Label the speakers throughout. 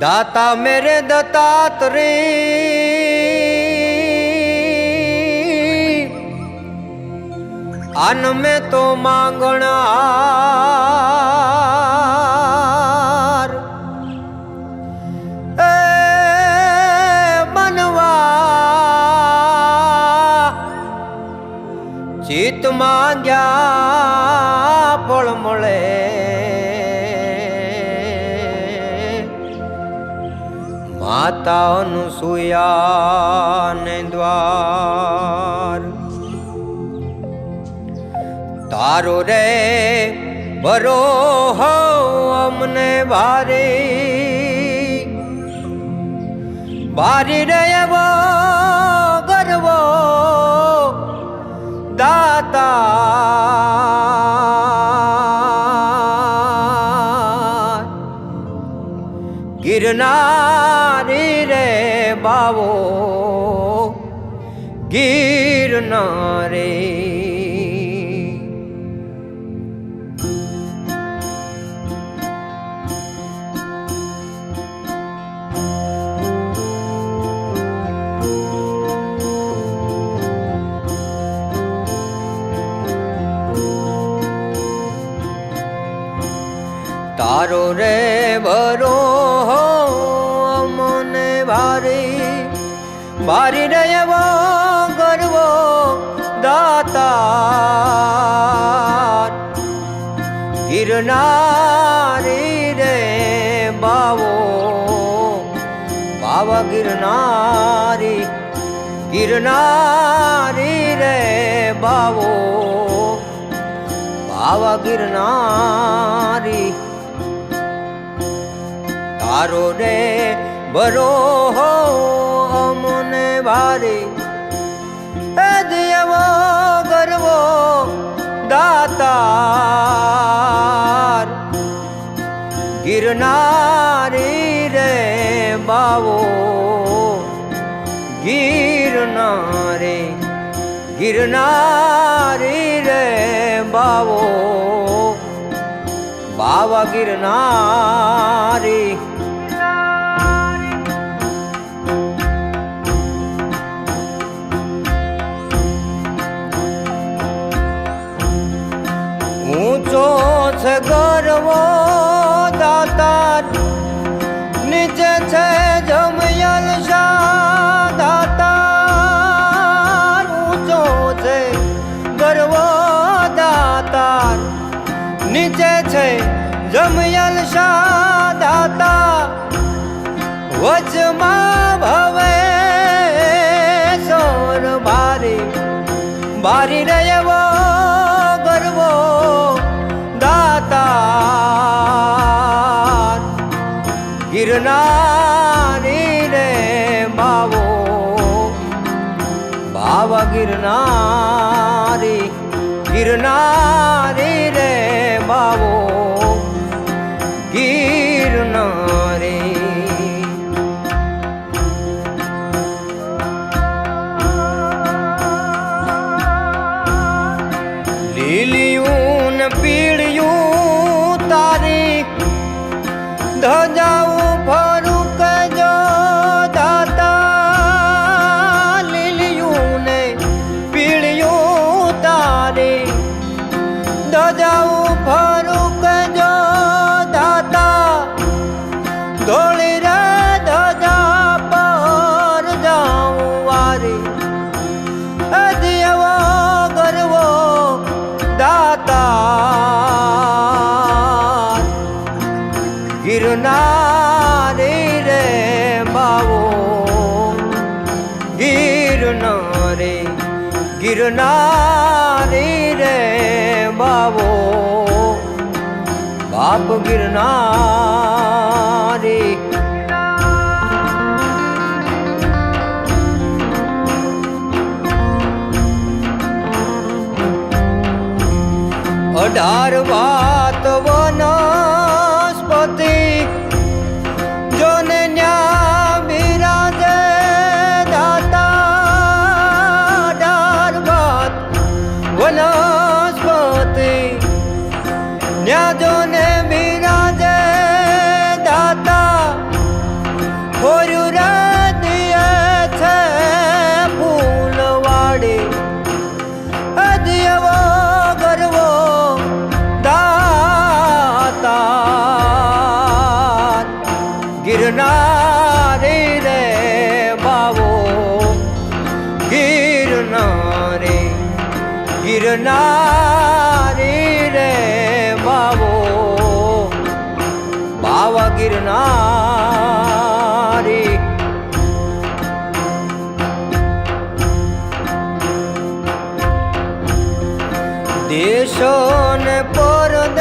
Speaker 1: दाता मेरे दत्तात्रेय अन्न में तो मांगना चित मांग्या फल मळे माता अनुसुया ने द्वार तारो रे बरो हो अमने भारी भारी रे वो गर्वो दाता गिरनारी रे बावो गिरनारे तारो रे भरो हो मने भारी भारी रे वो गर्वो दाता गिरनारी रे बावो बाबा गिरनारी गिरनारी रे बावो बाबा गिरनारी तारो रे बरो हो अमने भारी दियवो गर्वो दातार गिरनारी रे बावो गिरनारे गिरनारी रे बावो बाबा गिरनारी ऊंचो छे गर्वो दातार नीचे छे जमयल शाह दातार ऊंचो छे गर्वो दातार नीचे छे जमयल शाह दाता वचमा भवे सोर भारी भारी रयवो गर्वो दातार गिरनारी रे बावो बाबा गिरनारी गिरनारी रे बावो गिरनारी लीलियूं न पीड़ियूं तारी धजाऊं फरूक जो दाता लीलियूं ने पीड़ियूं तारी धजाऊं फरूक जो दाता धोली रे धजा पर जाऊं वारी दियवो गर्वो दाता गिरनारी रे बावो गिरनारे गिरनारी रे बावो बाप गिरनारी अठार बात वनस्पति जोने न्या बिराजे दाता अठार बात वनस्पति न्या जोने बिराजे दाता ગિરનારી રે બાવો બાવા ગિરનારી દેશો ને પરદેશોથી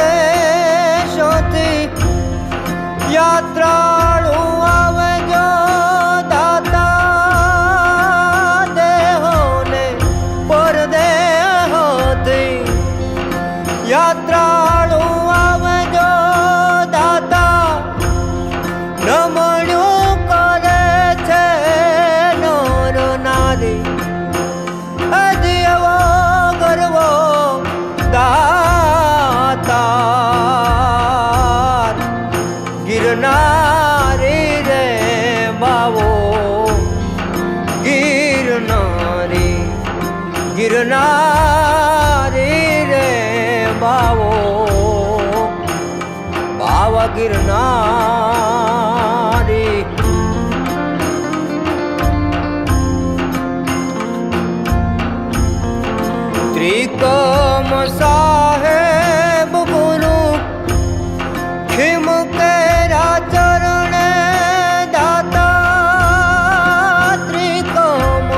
Speaker 1: યાત્રાળુ આવે જો દાતા દેહો ને પરદેહોથી યાત્રાળુ આવે જો દાતા નમણ્યું કરે છે નર નારી અદિયવો ગરવો દાતાર ગિરનારી રે બાવો ગિરનારી ગિરનારી રે બાવો બાવા ગિરનારી ત્રિકમ સાહેબ ગુરુ ખિમ કેરા ચરણે દાતા ત્રિકમ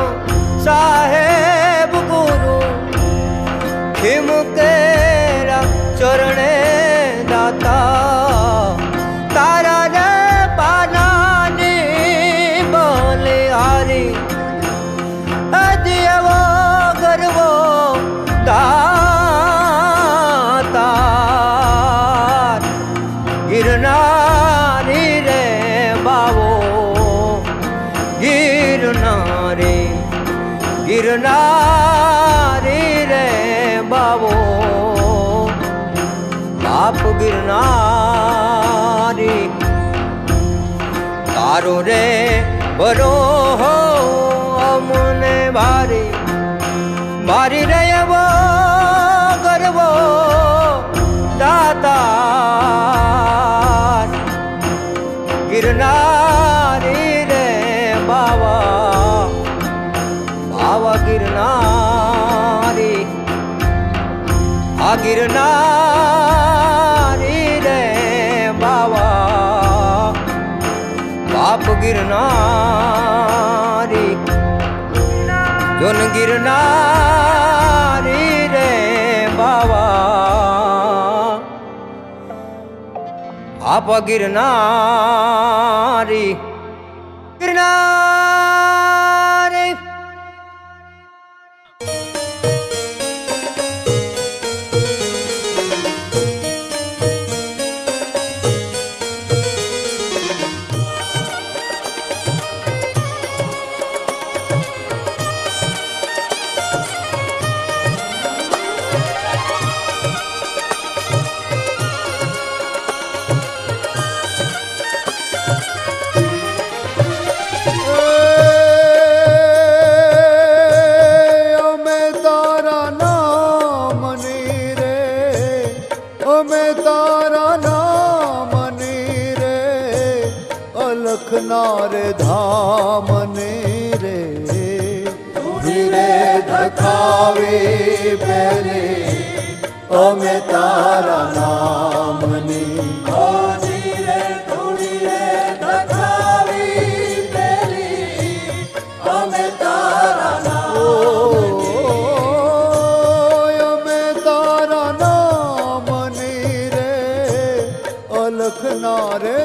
Speaker 1: સાહેબ ગુરુ ખિમ કેરા ચરણે દાતા તારા રે પાનાની બલિહારી અદિયવો ગરવો દાતાર ગિરનારી રે બાવો ગિરનારી ગિરનારી રે બાવો બાપ ગિરનારી તારો રે બરો હો અમને ભારી મારી રહેવો ગરવો દાતાર ગિરનારી રે બાવા બાવા ગિરનારી આ ગિરનારી રે બાવા બાપ ગિરનારી જોન ગિરનારી રે બાવા આપ ગિરનારી ગિરનારી
Speaker 2: નારે ધામને રે ધીરે ધખાવે પેલે અમે તારા નામની ધીરે ધૂળીએ ધખાવી પેલી અમે તારા નામની અમે તારા નામની રે અલખ નારે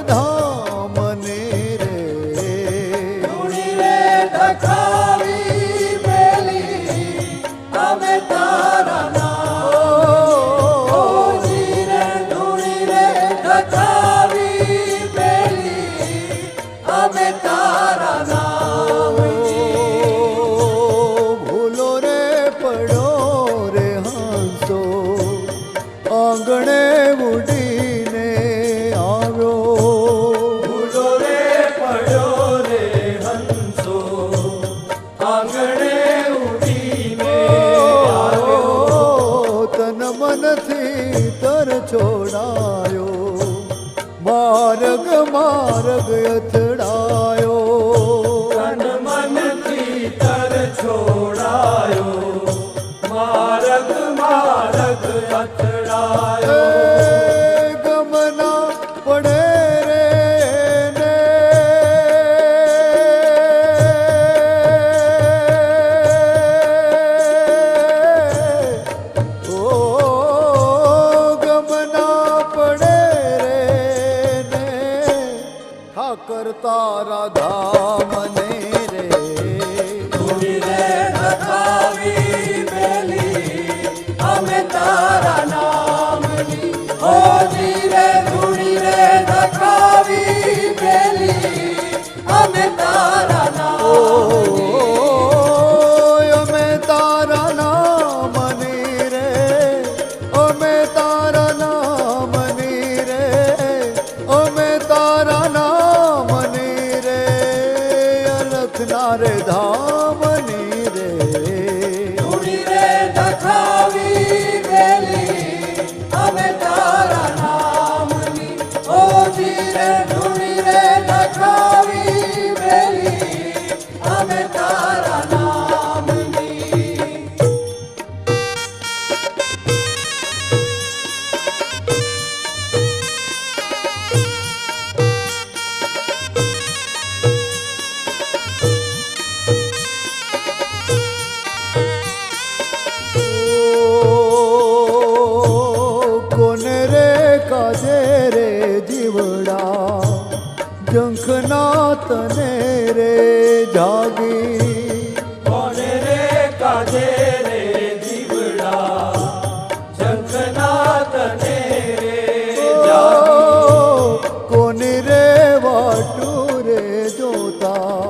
Speaker 2: આંગણે ઉડીને આવ્યો ભૂલો રે પડ્યો રે હંસો આંગણે ઉડીને આવ્યો તન મનથી તર છોડાયો માર્ગ માર્ગ અથડાયો તન મનથી તર છોડાયો માર્ગ માર્ગ માર્ગ અથડાયો ગમના પડે રે ને ઓ ગમના પડે રે ને ઠાકર તારા ધામ ને રે અમે તારા નામની ઓ ધીરે ધૂણી રે ધખાવી પેલી અમે તારા નામની અમે તારા નામની રે અમે તારા નામની રે અમે તારા નામની રે અલખના રે ધામની રે ધૂણી રે ધખાવી અમે તારા નામની ઓ ધીરે ધૂણી રે ધખાવી વેલી અમે તારા નામની કાજે રે જીવડા જંખના તને રે જાગી કોને રે કાજે રે જીવડા જંખના તને રે જાગી કોને રે વાટુ રે જોતા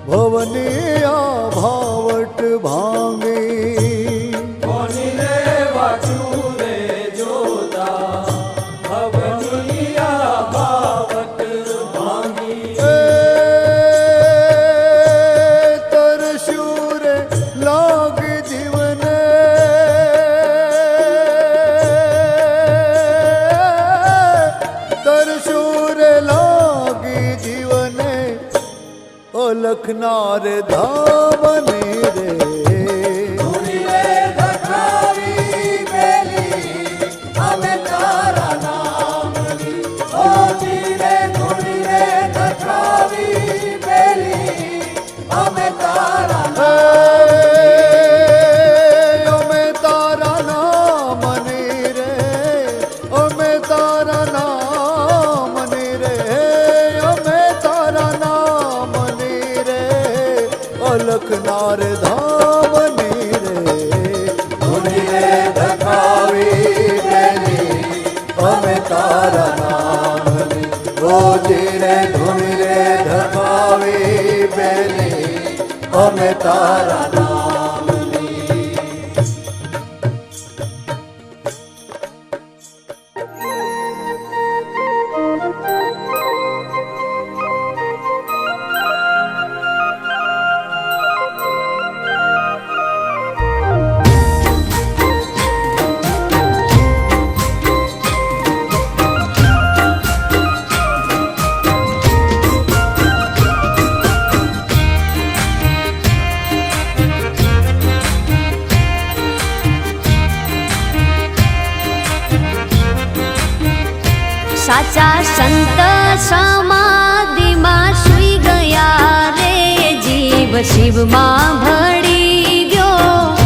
Speaker 2: ભવની આ ભાવટ ભાંગી કોને રે વાટુ લખનાર ધામને રે ધૂણી રે ધખાવી પેલી અમે તારા નામની ઓ ધીરે ધૂણી રે ધખાવી પેલી અમે તારા અમે તારા નામની રે અમે તારા નામની રે અમે તારા લખનાર ધામની રે ધૂણી રે ધખાવી પેલી અમે તારા નામની ઓ ધીરે ધૂણી રે ધખાવી પેલી અમે તારા નામની
Speaker 3: સાચા સંત સમાધિમાં સૂઈ ગયા રે જીવ શિવમાં ભળી ગયો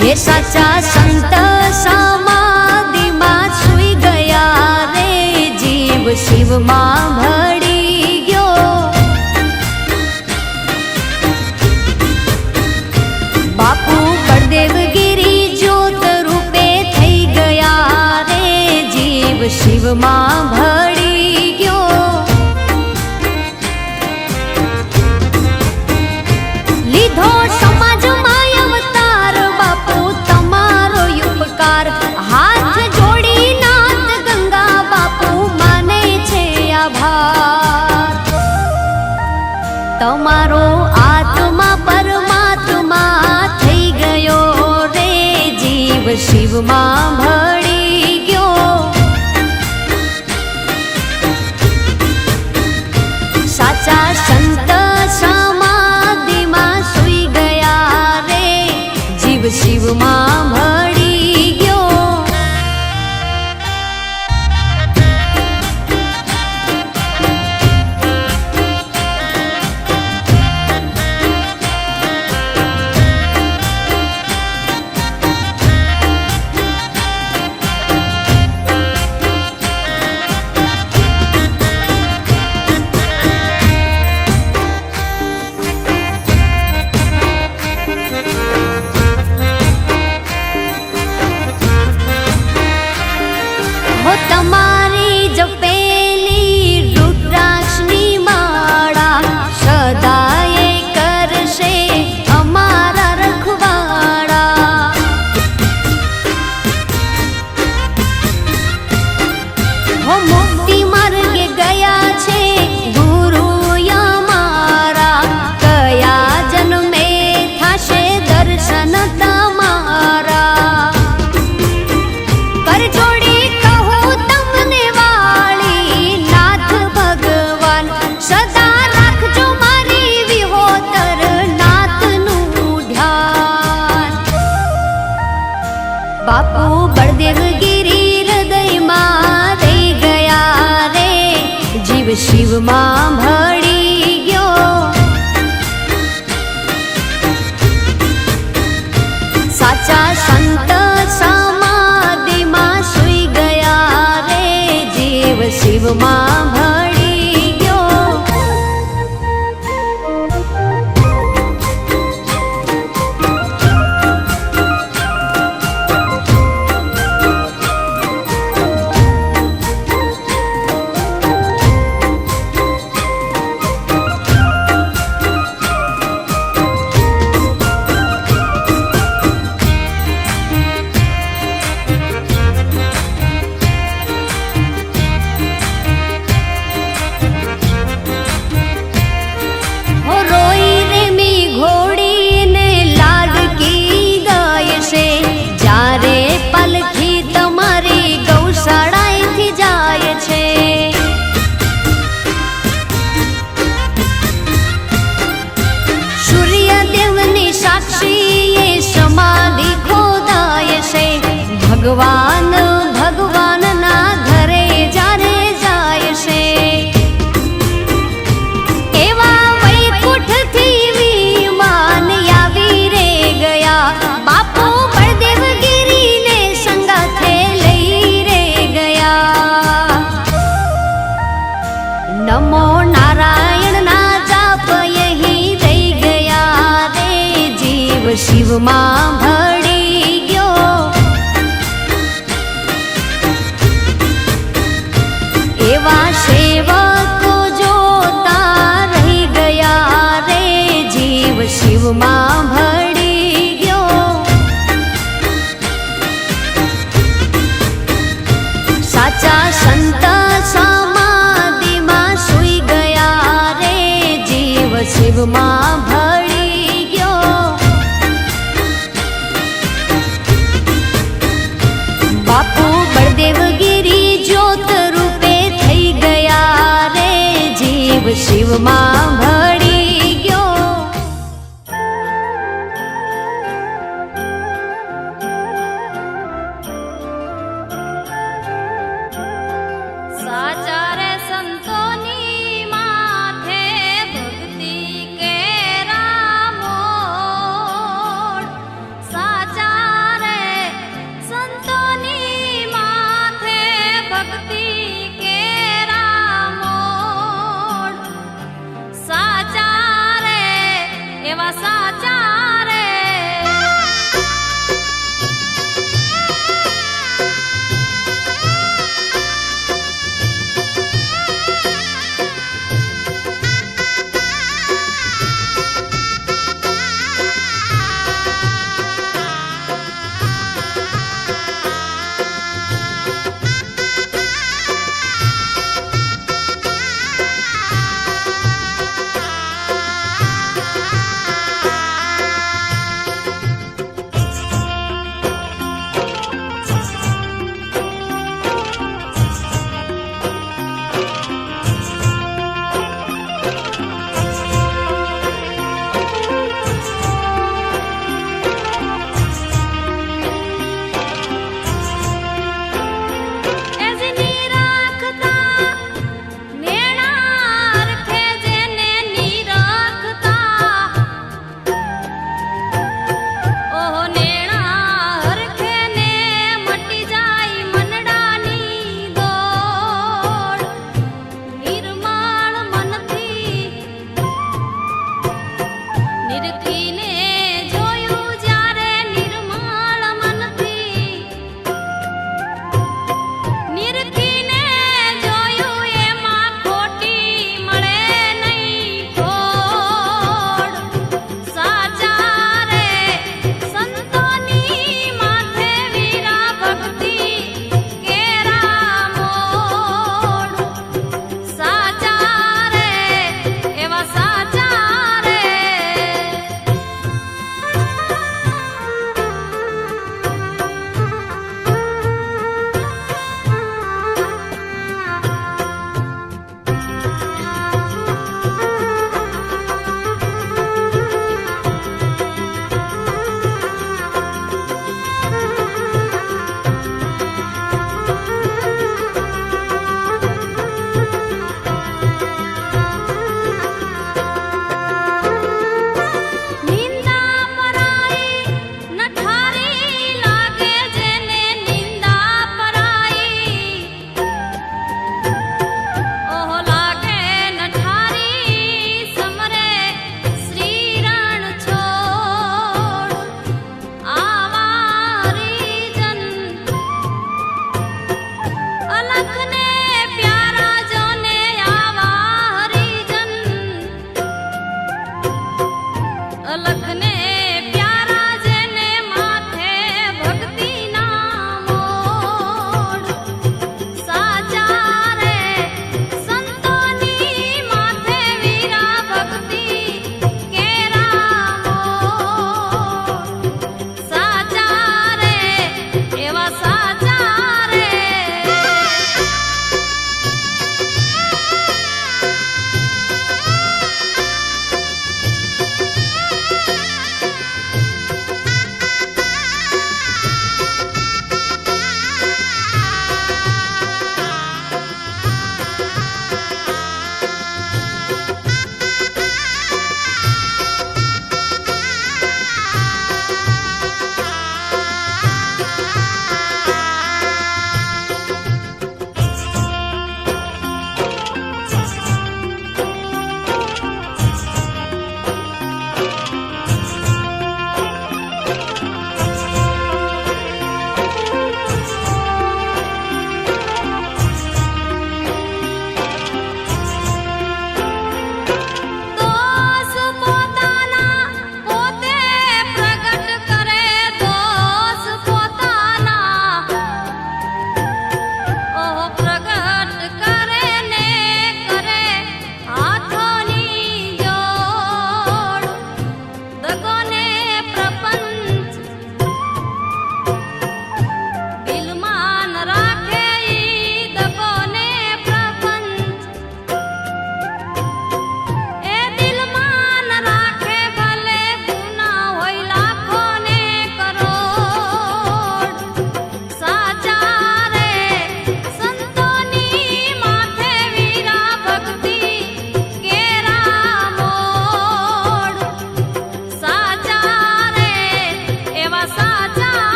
Speaker 3: હે સાચા સંત સમાધિમાં સૂઈ ગયા રે જીવ શિવમાં ભળી ગયો બાપુ બળદેવગીરી જ્યોત રૂપે થઈ ગયા રે જીવ શિવમાં ભળી ગયો લીધો સમાજમાં અવતાર બાપુ તમારો ઉપકાર હાથ જોડી નાથ ગંગા બાપુ માને છે આભાર તમારો આત્મા પરમાત્મા થઈ ગયો રે જીવ શિવમાં ભળી ગયો સાચા સંત સમાધિમાં શિવમાં ભળી ગયો. હો તમારી જપેલી રુદ્રાક્ષની માળા સદાય કરશે અમારા રખવાળા. હો મુક્તિ માર્ગે ગયા છે ગુરુ અમારા, કયા જન્મે થશે દર્શન તમારા. કરજોડી કહું તમને વાળી નાથ ભગવાન, સદા રાખજો મારી વિહોતર નાથનું ધ્યાન. બાપુ બળદેવગીરી હૃદયમાં રહી ગયા રે, જીવ શિવમાં ભળી ગયો. સાચા સંત સમાધિમાં સૂઈ ગયા રે, જીવ શિવમાં ભળી ગયો. હો રોઈ રેમી ઘોડીને લાડકી ગાય છે, જ્યારે પલખી તમારી ગૌશાળાએથી જાય છે. સૂર્યદેવની સાક્ષીએ સમાધિ ખોદાય છે, ભગવાન ભગવાનના ઘરે જ્યારે જાય છે. એવા વૈકુંઠથી વિમાન આવી રે ગયા, બાપુ બળદેવગીરીને સંગાથે લઈ રે ગયા. નમો નારાયણના જાપ અહીં રહી ગયા રે, જીવ શિવમાં ભળી ગયો. એવા સેવકો જોતા રહી ગયા રે, જીવ શિવમાં ભળી ગયો. સાચા સંત સમાધિમાં સૂઈ ગયા રે, જીવ શિવમાં ભળી ગયો. બાપુ બળદેવગીરી જ્યોત રૂપે થઈ ગયા રે, જીવ શિવમાં ભળી ગયો. સાચા રે સંતોની માથે ભક્તિ કેરા મોડ, સાચા રે સંતોની માથે ભક્તિ કેરા મોડ. સાચા રે એવા સાચા રે. નિરખીને જોયું જ્યારે નિર્મળ મનથી, નિરખીને જોયું એમાં ખોટી મળે નહીં ખોડ. સાચા રે સંતોની માથે વીરા ભક્તિ કેરા મોડ. સાચા રે એવા સાચા રે. નિંદા પરાઈ નઠારી લાગે જેને નિંદા પરાઈ. ઓહો લાગે નઠારી સમરે શ્રીરણ છોડ. આવા રીજન અલખને પ્યારા જોને આવા રીજન. અલખને પ્યારા જેને માથે ભક્તિ ના મોડ. સાચા રે સંતોની માથે વીરા ભક્તિ કેરા મોડ. સાચા રે એવા સાચા રે.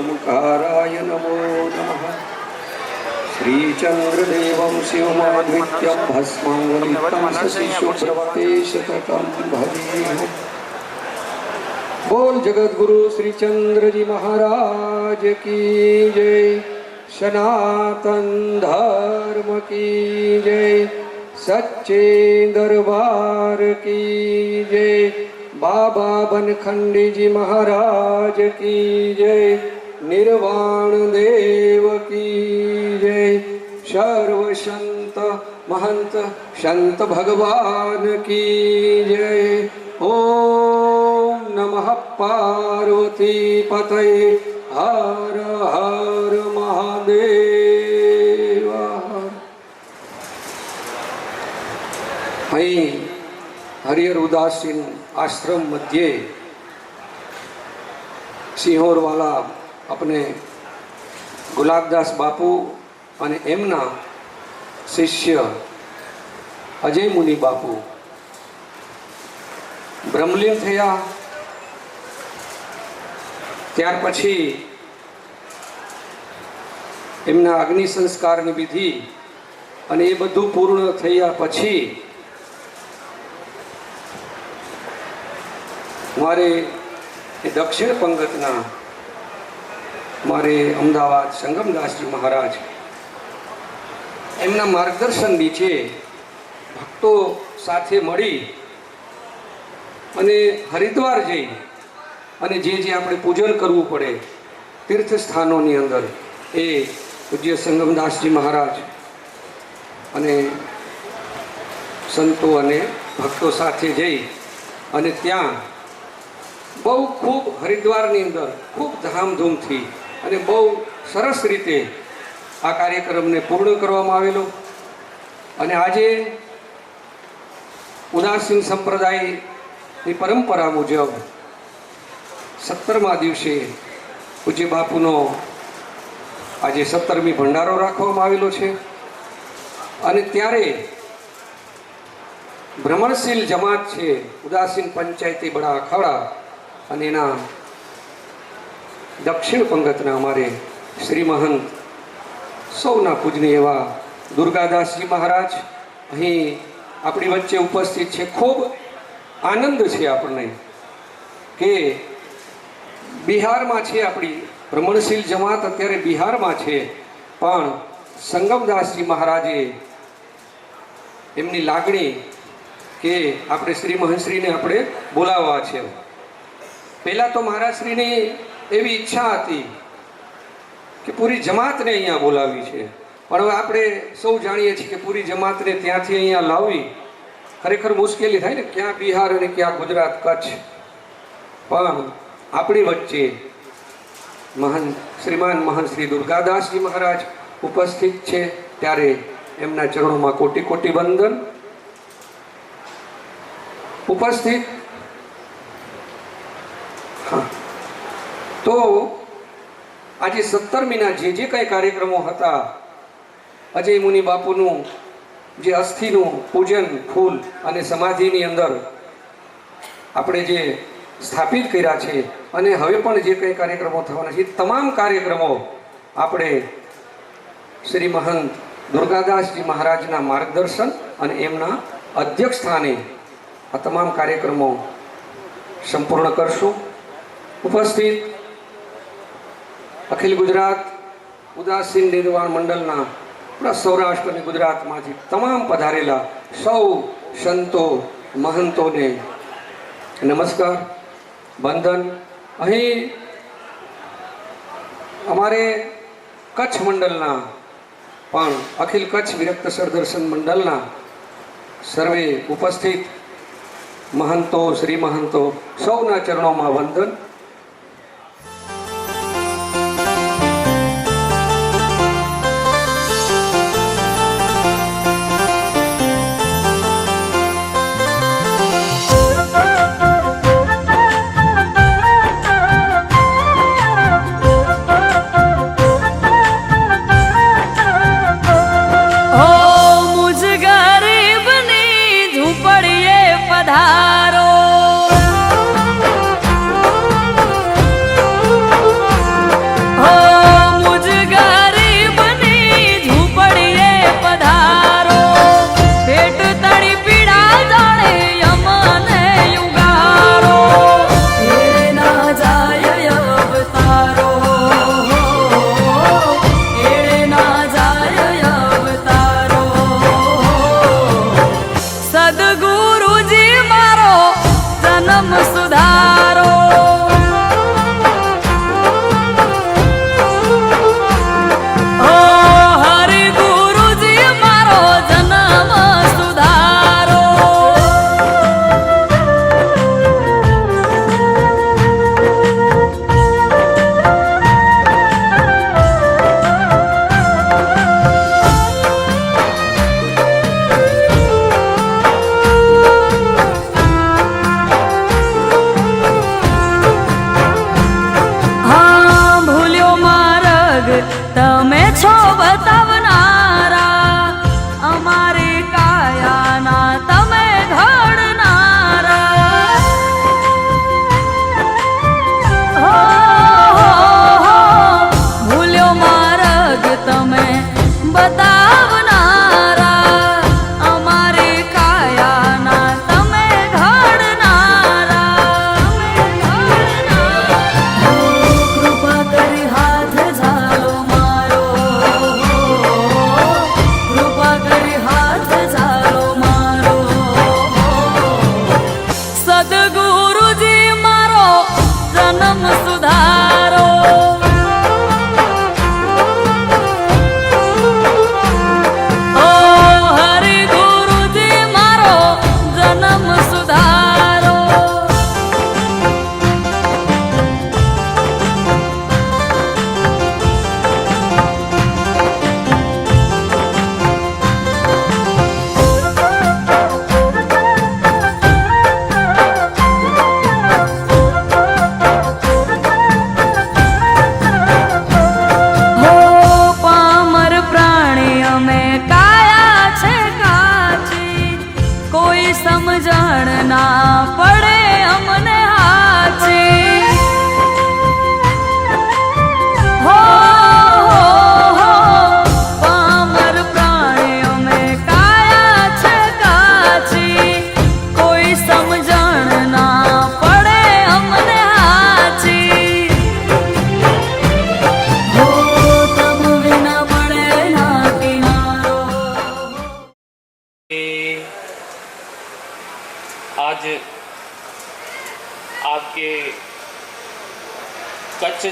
Speaker 4: ओंकाराय नमो नमः। श्रीचंद्रदेवं शिवमाद्वित्यं भस्मांगलिप्तं शशिशुभ्रवते शततं भजेः। बोल जगद्गुरु श्री चंद्र जी महाराज की जय। सनातन धर्म की जय। सच्चे दरबार की जय। बाबा बनखंडी जी महाराज की जय। निर्वाण देव की जय। सर्व संत महंत संत भगवान की जय। ओम नमः पार्वती पतये हर हर महादेव। અહીં હરિહર ઉદાસીન આશ્રમ મધ્યે સિંહોરવાલા આપણે ગુલાબદાસ બાપુ અને એમના શિષ્ય અજય મુનિ બાપુ બ્રહ્મલીન થયા. ત્યાર પછી એમના અગ્નિ સંસ્કારની વિધિ અને એ બધું પૂર્ણ થયા પછી મારે એ દક્ષિણ પંગતના મારે અમદાવાદ સંગમદાસજી મહારાજ એમના માર્ગદર્શન નીચે ભક્તો સાથે મળી અને હરિદ્વાર જઈ અને જે આપણે પૂજન કરવું પડે તીર્થ સ્થાનોની અંદર એ પૂજ્ય સંગમદાસજી મહારાજ અને સંતો અને ભક્તો સાથે જઈ અને ત્યાં બહુ ખૂબ હરિદ્વારની અંદર ખૂબ ધામધૂમથી અને બહુ સરસ રીતે આ કાર્યક્રમને પૂર્ણ કરવામાં આવેલો. અને આજે ઉદાસીન સંપ્રદાયની પરંપરા મુજબ 17મા દિવસે પૂજ્ય બાપુનો આજે 17મી ભંડારો રાખવામાં આવેલો છે. અને ત્યારે ભ્રમણશીલ જમાત છે ઉદાસીન પંચાયતી બડા અખાડા અને એના દક્ષિણ પંગતના અમારે શ્રી મહંત સૌના પૂજનીય એવા દુર્ગાદાસજી મહારાજ અહીં આપણી વચ્ચે ઉપસ્થિત છે. ખૂબ આનંદ છે આપણને કે બિહારમાં છે આપણી ભ્રમણશીલ જમાત અત્યારે બિહારમાં છે, પણ સંગમદાસજી મહારાજે એમની લાગણી કે આપણે શ્રી મહંતશ્રીને આપણે બોલાવવા છે. પહેલાં તો મહારાજશ્રીની એવી ઈચ્છા હતી કે પૂરી જમાતને અહીંયા બોલાવી છે, પણ હવે આપણે સૌ જાણીએ છીએ કે પૂરી જમાતને ત્યાંથી અહીંયા લાવવી ખરેખર મુશ્કેલી થાય ને, ક્યાં બિહાર અને ક્યાં ગુજરાત કચ્છ. પણ આપણી વચ્ચે શ્રીમાન મહંત શ્રી દુર્ગાદાસજી મહારાજ ઉપસ્થિત છે, ત્યારે એમના ચરણોમાં કોટી કોટી વંદન. ઉપસ્થિત હા, તો આજે 17મીના જે કંઈ કાર્યક્રમો હતા, અજય મુનિ બાપુનું જે અસ્થિનું પૂજન ફૂલ અને સમાધિની અંદર આપણે જે સ્થાપિત કર્યા છે અને હવે પણ જે કંઈ કાર્યક્રમો થવાના છે, તમામ કાર્યક્રમો આપણે શ્રી મહંત દુર્ગાદાસજી મહારાજના માર્ગદર્શન અને એમના અધ્યક્ષ સ્થાને આ તમામ કાર્યક્રમો સંપૂર્ણ કરશું. ઉપસ્થિત અખિલ ગુજરાત ઉદાસીન નિર્વાણ મંડળના આપણા સૌરાષ્ટ્ર અને ગુજરાતમાંથી તમામ પધારેલા સૌ સંતો મહંતોને નમસ્કાર, વંદન. અહીં અમારે કચ્છ મંડળના પણ અખિલ કચ્છ વિરક્ત સરદર્શન મંડળના સર્વે ઉપસ્થિત મહંતો શ્રી મહંતો સૌના ચરણોમાં વંદન.
Speaker 3: પધારો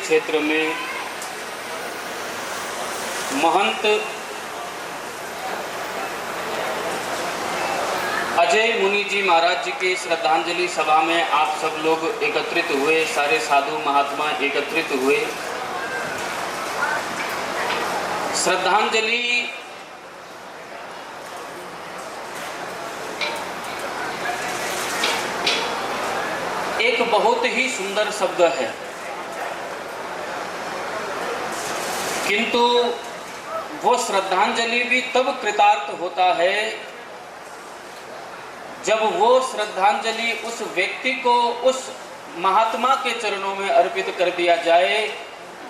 Speaker 5: क्षेत्र में महंत अजय मुनि जी महाराज जी के श्रद्धांजलि सभा में आप सब लोग एकत्रित हुए, सारे साधु महात्मा एकत्रित हुए। श्रद्धांजलि एक बहुत ही सुंदर शब्द है, किंतु वो श्रद्धांजलि भी तब कृतार्थ होता है जब वो श्रद्धांजलि उस व्यक्ति को उस महात्मा के चरणों में अर्पित कर दिया जाए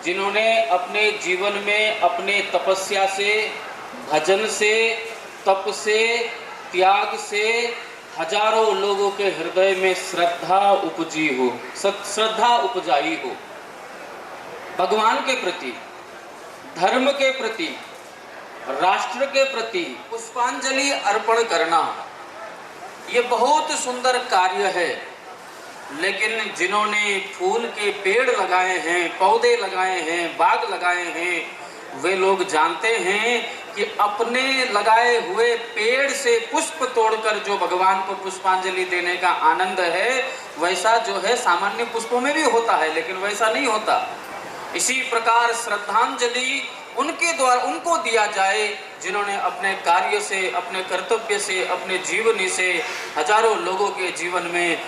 Speaker 5: जिन्होंने अपने जीवन में अपने तपस्या से, भजन से, तप से, त्याग से हजारों लोगों के हृदय में श्रद्धा उपजी हो, श्रद्धा उपजाई हो। भगवान के प्रति, धर्म के प्रति, राष्ट्र के प्रति पुष्पांजलि अर्पण करना ये बहुत सुंदर कार्य है। लेकिन जिन्होंने फूल के पेड़ लगाए हैं, पौधे लगाए हैं, बाग लगाए हैं, वे लोग जानते हैं कि अपने लगाए हुए पेड़ से पुष्प तोड़कर जो भगवान को पुष्पांजलि देने का आनंद है वैसा जो है सामान्य पुष्पों में भी होता है, लेकिन वैसा नहीं होता। इसी प्रकार श्रद्धांजलि उनके द्वारा उनको दिया जाए जिन्होंने अपने कार्य से, अपने कर्तव्य से, अपने जीवनी से हजारों लोगों के जीवन में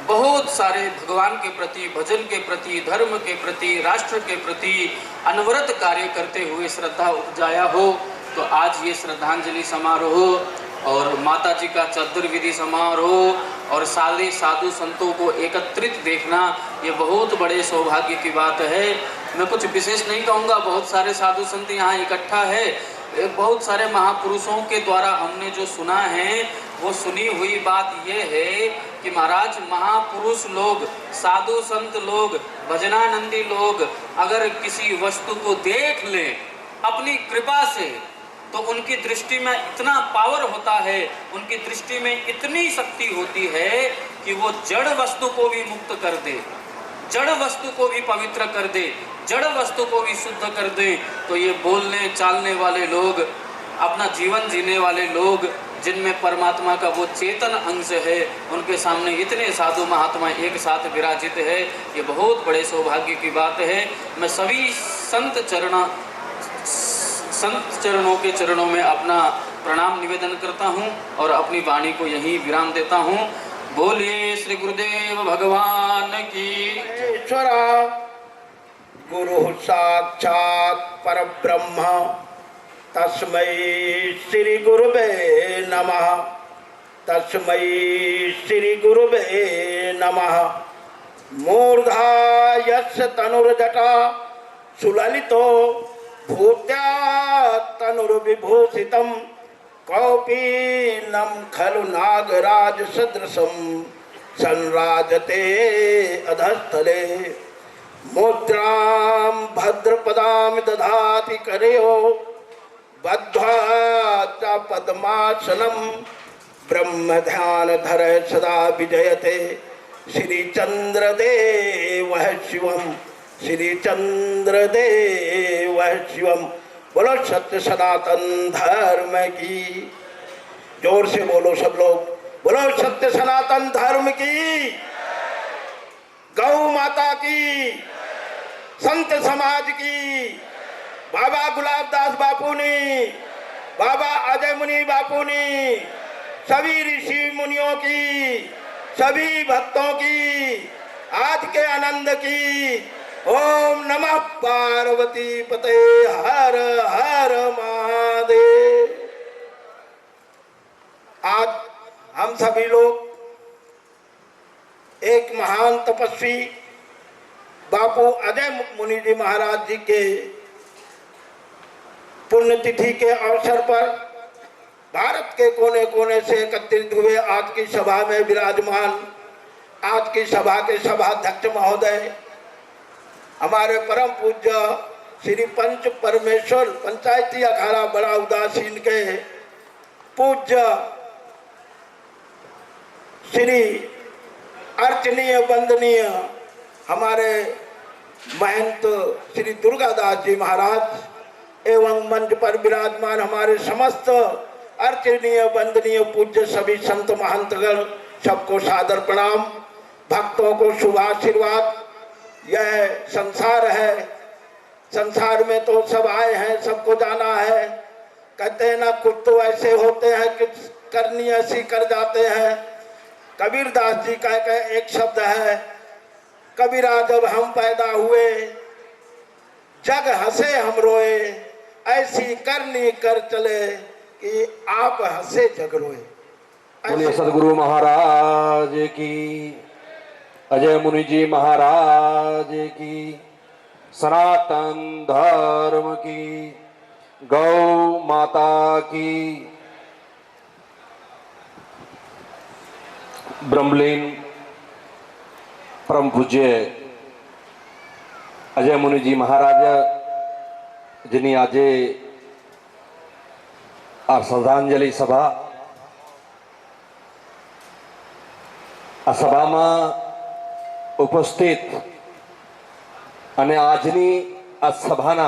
Speaker 5: बहुत सारे भगवान के प्रति, भजन के प्रति, धर्म के प्रति, राष्ट्र के प्रति अनवरत कार्य करते हुए श्रद्धा उपजाया हो। तो आज ये श्रद्धांजलि समारोह और माता जी का चतुर्विधि समारोह और सारे साधु संतों को एकत्रित देखना ये बहुत बड़े सौभाग्य की बात है। मैं कुछ विशेष नहीं कहूँगा, बहुत सारे साधु संत यहाँ इकट्ठा है। बहुत सारे महापुरुषों के द्वारा हमने जो सुना है वो सुनी हुई बात ये है कि महाराज महापुरुष लोग, साधु संत लोग, भजनानंदी लोग अगर किसी वस्तु को देख लें अपनी कृपा से तो उनकी दृष्टि में इतना पावर होता है, उनकी दृष्टि में इतनी शक्ति होती है कि वो जड़ वस्तु को भी मुक्त कर दे, जड़ वस्तु को भी पवित्र कर दे, जड़ वस्तु को भी शुद्ध कर दे। तो ये बोलने चालने वाले लोग, अपना जीवन जीने वाले लोग जिनमें परमात्मा का वो चेतन अंश है, उनके सामने इतने साधु महात्मा एक साथ विराजित है, ये बहुत बड़े सौभाग्य की बात है। मैं सभी संत चरणों के चरणों में अपना प्रणाम निवेदन करता हूँ और अपनी वाणी को यहीं विराम देता हूँ। बोलिए श्री गुरुदेव भगवान की।
Speaker 6: ईश्वरा गुरु साक्षात् परब्रह्म तस्मै श्री गुरुवे नमः, तस्मै श्री गुरुवे नमः। मूर्धा यस्य तनुर्जटा सुललितो भूत्या तनुर्विभूषितं कौपीनं खलु नागराज सदृशं संराजते अधस्थले। मुद्रां भद्रपदां दधाति करयो बद्ध्वा च पद्मासनं ब्रह्मध्यानधर सदा विजयते। श्रीचंद्रदेवः शिवम्, श्रीचंद्रदेवः शिवम्। बोलो सत्य सनातन धर्म की। जोर से बोलो सब लोग, बोलो सत्य सनातन धर्म की, गौ माता की, संत समाज की, बाबा गुलाबदास बापू ने, बाबा अजय मुनि बापू ने, सभी ऋषि मुनियों की, सभी भक्तों की, आज के आनंद की। ओम नमः पार्वती पते, हर हर महादेव। आज हम सभी लोग एक महान तपस्वी बापू अजय मुनि जी महाराज जी के पुण्यतिथि के अवसर पर भारत के कोने कोने से एकत्रित हुए आज की सभा में विराजमान, आज की सभा के सभाध्यक्ष महोदय, हमारे परम पूज्य श्री पंच परमेश्वर पंचायती अखाड़ा बड़ा उदासीन के पूज्य श्री अर्चनीय वंदनीय हमारे महंत श्री दुर्गादास जी महाराज एवं मंच पर विराजमान हमारे समस्त अर्चनीय वंदनीय पूज्य सभी संत महंतगण सबको सादर प्रणाम। भक्तों को शुभ आशीर्वाद। यह संसार है, संसार में तो सब आए हैं, सबको जाना है। कहते हैं ना, कुछ तो ऐसे होते हैं कि करनी ऐसी कर जाते हैं। कबीर दास जी का एक शब्द है, कबीरा जब हम पैदा हुए जग हंसे हम रोए, ऐसी करनी कर चले कि आप हंसे जग रोए।
Speaker 7: बोलिए सदगुरु महाराज की, अजय मुनि जी महाराज की, सनातन धर्म की, गौ माता की। ब्रह्मलीन परम पूज्य अजय मुनि जी महाराज જેની આજે આ શ્રદ્ધાંજલિ સભા, આ સભામાં ઉપસ્થિત અને આજની આ સભાના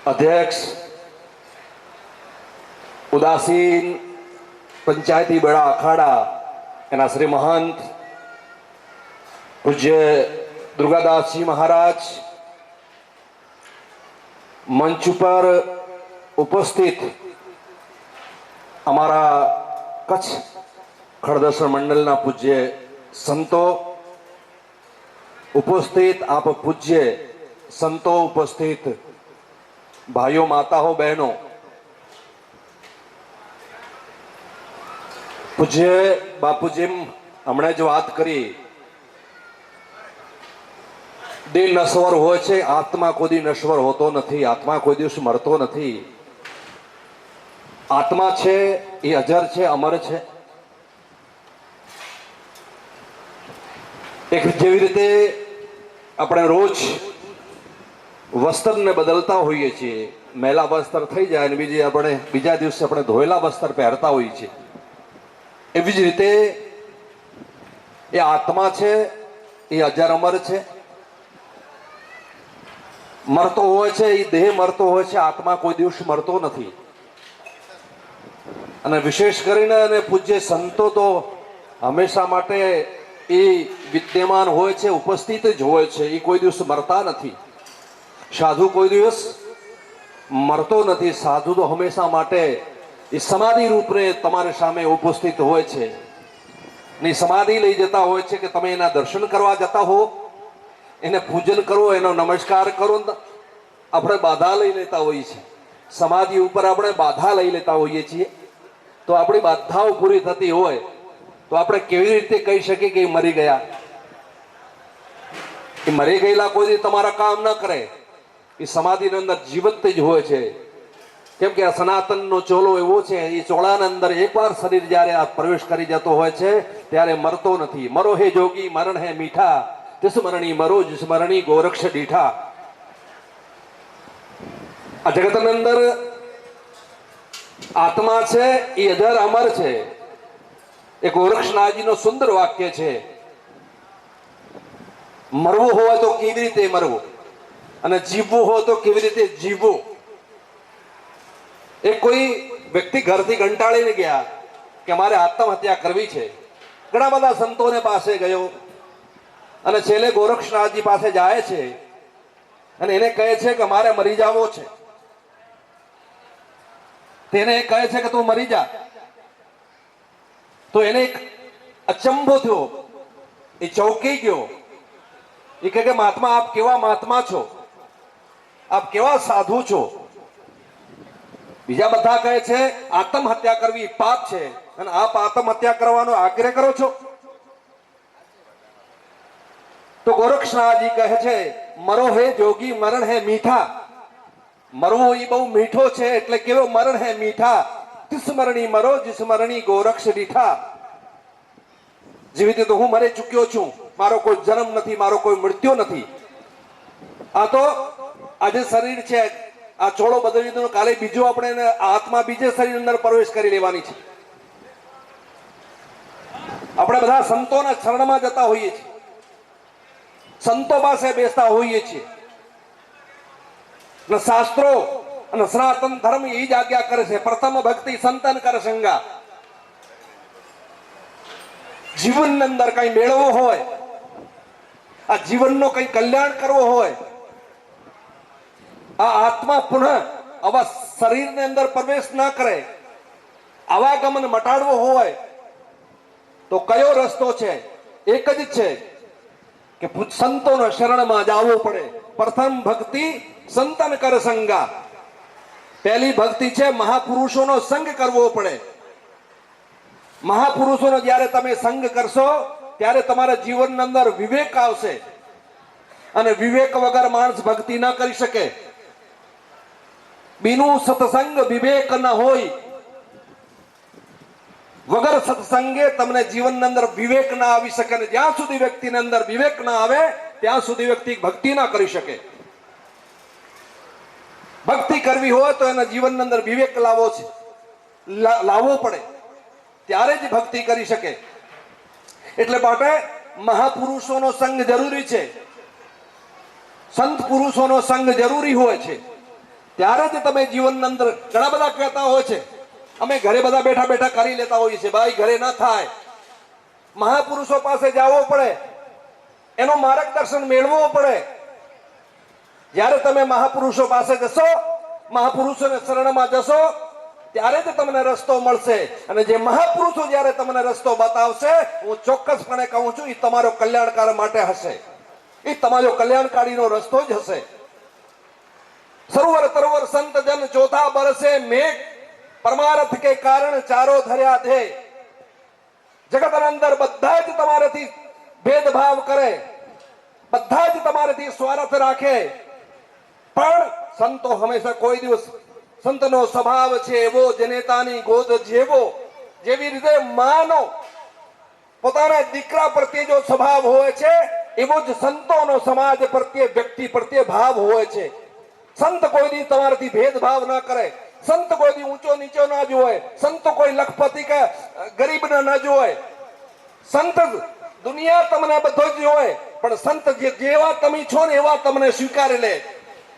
Speaker 7: અધ્યક્ષ ઉદાસીન પંચાયતી બેડા અખાડા એના શ્રી મહંત પૂજ્ય दुर्गादास जी महाराज, मंच पर उपस्थित हमारा कच्छ खड़दर्शन मंडलना पूज्य संतो उपस्थित, आप पूज्य संतो उपस्थित, भाइयों माताओं बहनों, पूज्य बापूजी हमने जो बात करी, देह नश्वर होय छे, आत्मा कोई दी नश्वर होतो नथी, आत्मा कोई दिवस मरतो नथी। आत्मा छे ए अजर छे, अमर छे। एक जेवी रीते આપણે રોજ વસ્ત્રને બદલતા હોઈએ છીએ, મેલા વસ્ત્ર થઈ જાય અને બીજા દિવસે આપણે ધોયેલા વસ્ત્ર પહેરતા હોઈએ છીએ, એવી જ રીતે એ આત્મા છે એ અજર અમર છે। મરતો હોય છે, એ દેહ મરતો હોય છે, આત્મા કોઈ દિવસ મરતો નથી। અને વિશેષ કરીને અને પૂજ્ય સંતો તો હંમેશા માટે એ વિદ્યમાન હોય છે, ઉપસ્થિત જ હોય છે, એ કોઈ દિવસ મરતા નથી। સાધુ કોઈ દિવસ મરતો નથી, સાધુ તો હંમેશા માટે એ સમાધિ રૂપને તમારી સામે ઉપસ્થિત હોય છે ને સમાધિ લઈ જતા હોય છે કે તમે એના દર્શન કરવા જતા હો, એને પૂજન કરો, એનો નમસ્કાર કરો। આપણે બાધા લઈ લેતા હોઈએ છીએ, સમાધિ ઉપર આપણે બાધા લઈ લેતા હોઈએ છીએ, તો આપણી બાધાઓ પૂરી થતી હોય તો આપણે કેવી રીતે કહી શકીએ કે એ મરી ગયા? એ મરી ગયેલા કોઈ દી તમારા કામ ન કરે, એ સમાધિની અંદર જીવંત જ હોય છે। કેમ કે આ સનાતનનો ચોલો એવો છે, એ ચોળાના અંદર એકવાર શરીર જ્યારે આ પ્રવેશ કરી જતો હોય છે ત્યારે મરતો નથી। મરો હે જોગી મરણ હે મીઠા, जिस मरणी मरो जिस मरणी गोरक्ष डीठा। आ जगत ने अंदर आत्मा छे ए अजर अमर छे। एक गोरक्षनाथजी नो सुंदर वाक्य छे, मरवू हो तो केवी रीते मरवू अने जीववू हो तो केवी रीते जीववू। एक कोई व्यक्ति घरथी कंटाळीने गया कि मारे आत्महत्या करवी छे, घणा बधा संतोने पासे गयो અને છેલ્લે ગોરક્ષનાથજી પાસે જાય છે અને એને કહે છે કે મારે મરી જાવો છે। તેને કહે છે કે તું મરી જા, તો એને એક અચંભો થયો, એ ચોંકી ગયો। એ કહે કે મહાત્મા આપ કેવા મહાત્મા છો, આપ કેવા સાધુ છો? બીજા બધા કહે છે આત્મહત્યા કરવી પાપ છે અને આપ આત્મહત્યા કરવાનો આગ્રહ કરો છો? तो गोरक्षनाथ जी कहे छे मरो है जोगी मरण है मीठा। मरवो ई बहु मीठो छे, એટલે કેવો મરણ હે મીઠા। तिस मरणी मरो जिस मरणी गोरक्ष डीठा। जीवित तो हूँ मरे चुक्यो छूं, मारो कोई जन्म नहीं, मारो कोई मृत्यु नहीं। आ तो आज शरीर छे, आ छोड़ो बदली दो, काले बीजो अपने आत्मा बीजे शरीर अंदर प्रवेश करी लेवानी छे। આપણે બધા સંતોના શરણમાં જતા હોઈએ છીએ, સંતો પાસે બેસતા હોઈએ છીએ. અને શાસ્ત્રો અને સનાતન ધર્મ એ જ આજ્ઞા કરે છે, પ્રથમ ભક્તિ સંતન કર સંગા. જીવનની અંદર કઈ મેળવવું હોય, આ જીવનનો કઈ કલ્યાણ કરવો હોય, આ આત્મા પુનઃ આવા શરીરની અંદર પ્રવેશ ના કરે, આવાગમન મટાડવો હોય તો કયો રસ્તો છે? એક જ છે કે સંતોના શરણમાં જવું પડે. પ્રથમ ભક્તિ સંતન કર સંગા. પહેલી ભક્તિ છે મહાપુરુષોનો સંગ કરવો પડે. મહાપુરુષોનો જ્યારે તમે સંગ કરશો ત્યારે તમારા જીવનની અંદર વિવેક આવશે, અને વિવેક વગર માણસ ભક્તિ ના કરી શકે. બીનું સત્સંગ વિવેક ન હોય. વગર સત્સંગે તમને જીવનની અંદર વિવેક ના આવી શકે, અને જ્યાં સુધી વ્યક્તિની અંદર વિવેક ના આવે ત્યાં સુધી વ્યક્તિ ભક્તિ ના કરી શકે. ભક્તિ કરવી હોય તો એના જીવનની અંદર વિવેક લાવવો પડે, ત્યારે જ ભક્તિ કરી શકે. એટલે માટે મહાપુરુષોનો સંગ જરૂરી છે, સંત પુરુષોનો સંગ જરૂરી હોય છે. ત્યારે જ તમે જીવનની અંદર ઘણા બધા કહેતા હોય છે, અમે ઘરે બધા બેઠા બેઠા કરી લેતા હોઈએ છીએ. ભાઈ ઘરે ના થાય, મહાપુરુષો પાસે જવું પડે, એનો માર્ગદર્શન મેળવવું પડે. જ્યારે તમે મહાપુરુષો પાસે જશો, મહાપુરુષોને શરણમાં જશો, ત્યારે જ તમને રસ્તો મળશે. અને જે મહાપુરુષો જ્યારે તમને રસ્તો બતાવશે, હું ચોક્કસપણે કહું છું, એ તમારો કલ્યાણકાર માટે હશે, એ તમારો કલ્યાણકારીનો રસ્તો જ હશે. સરોવર તરોવર સંત જન ચોથા બરસે મેઘ, પરમાર્થ કે કારણ ચારો ધર્યા ધે. જગતના અંદર બધા જ તમારાથી ભેદભાવ કરે, બધા જ તમારાથી સ્વાર્થ રાખે, પણ સંતો હંમેશા કોઈ દિવસ, સંતનો સ્વભાવ છે એવો જનેતાની ગોદ જેવો. જેવી રીતે માનો પોતાના દીકરા પ્રત્યે જો સ્વભાવ હોય છે, એવો જ સંતોનો સમાજ પ્રત્યે, વ્યક્તિ પ્રત્યે ભાવ હોય છે. સંત કોઈ દી તમારાથી ભેદભાવ ના કરે, સંત કોઈ દી ઊંચો નીચો ના જોવે, સંત કોઈ લખપતિ કે ગરીબ ના જોવે. સંત દુનિયા તમને બધો જ જોવે, પણ સંત જેવા તમે છો ને એવા તમને સ્વીકારી લે.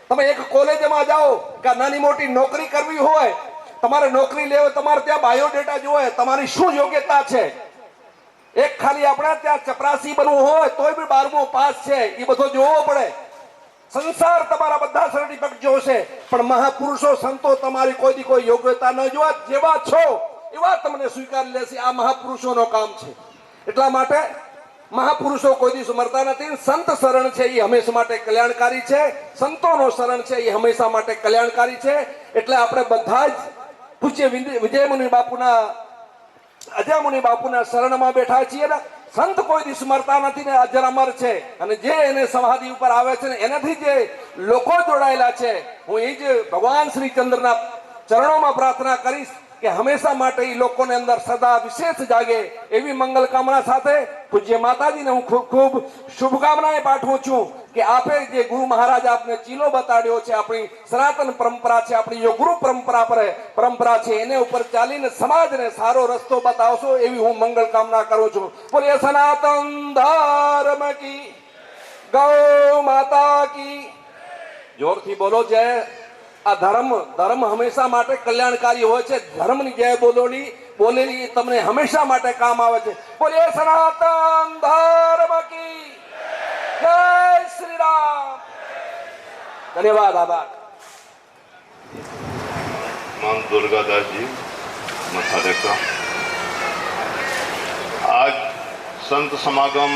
Speaker 7: તમે એક કોલેજમાં જાઓ કે નાની મોટી નોકરી કરવી હોય, તમારે નોકરી લેવો, તમારે ત્યાં બાયોડેટા જોવે, તમારી શું યોગ્યતા છે. એક ખાલી આપણે ત્યાં ચપરાસી બનવું હોય તોય બી 12મું પાસ છે, એ બધો જોવો પડે. સંસાર તમારા બધા સર્ટિફિકેટ જોશે, પણ મહાપુરુષો સંતો તમારી કોઈ યોગ્યતા ન જોવા, જેવા છો એવા તમને સ્વીકારી લેશે. આ મહાપુરુષોનો કામ છે. એટલા માટે મહાપુરુષો કોઈ દિવસ મરતા નથી. સંત શરણ છે એ હંમેશા માટે કલ્યાણકારી છે, સંતોનો શરણ છે એ હંમેશા માટે કલ્યાણકારી છે. એટલે આપણે બધા જ પૂજ્ય વિજયમુનિ બાપુના, અજયમુનિ બાપુના શરણમાં બેઠા છીએ ને. સંત કોઈ દિવસ મરતા નથી ને, અજર અમર છે. અને જે એને સમાધિ ઉપર આવે છે ને, એનાથી જે લોકો જોડાયેલા છે, હું એ જ ભગવાન શ્રી ચંદ્રના ચરણોમાં પ્રાર્થના કરીશ કે હંમેશા માટે એ લોકોને અંદર સદા વિશેષ જાગે, એવી મંગલ કામના સાથે પૂજ્ય માતાજીને હું ખૂબ ખૂબ શુભકામનાએ પાઠવું છું કે આપે જે ગુરુ મહારાજ આપને ચીલો બતાડ્યો છે, આપણી સનાતન પરંપરા છે, આપણી જો ગુરુ પરંપરા છે, એને ઉપર ચાલીને સમાજને સારો રસ્તો બતાવશો, એવી હું મંગલ કામના કરું છું. બોલીએ સનાતન ધર્મ કી, ગૌ માતા કી. જોરથી બોલો જય. આ ધર્મ હંમેશા માટે કલ્યાણકારી હોય છે. ધર્મની જય બોલેલી તમને હંમેશા માટે કામ આવે છે. બોલીએ સનાતન ધર્મ કી જય. શ્રી રામ. ધન્યવાદ. આભાર.
Speaker 8: मां दुर्गादास जी मथारे का आज संत समागम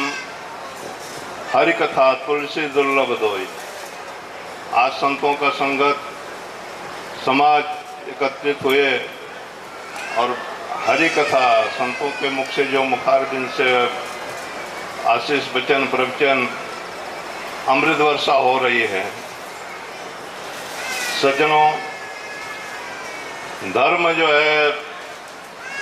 Speaker 8: हरि कथा तुलसी दुर्लभ दोई. आज संतों का संगत समाज एकत्रित हुए और हरि कथा संतों के मुख से जो मुखारबिंद से आशीष वचन प्रवचन अमृत वर्षा हो रही है. सज्जनों, धर्म जो है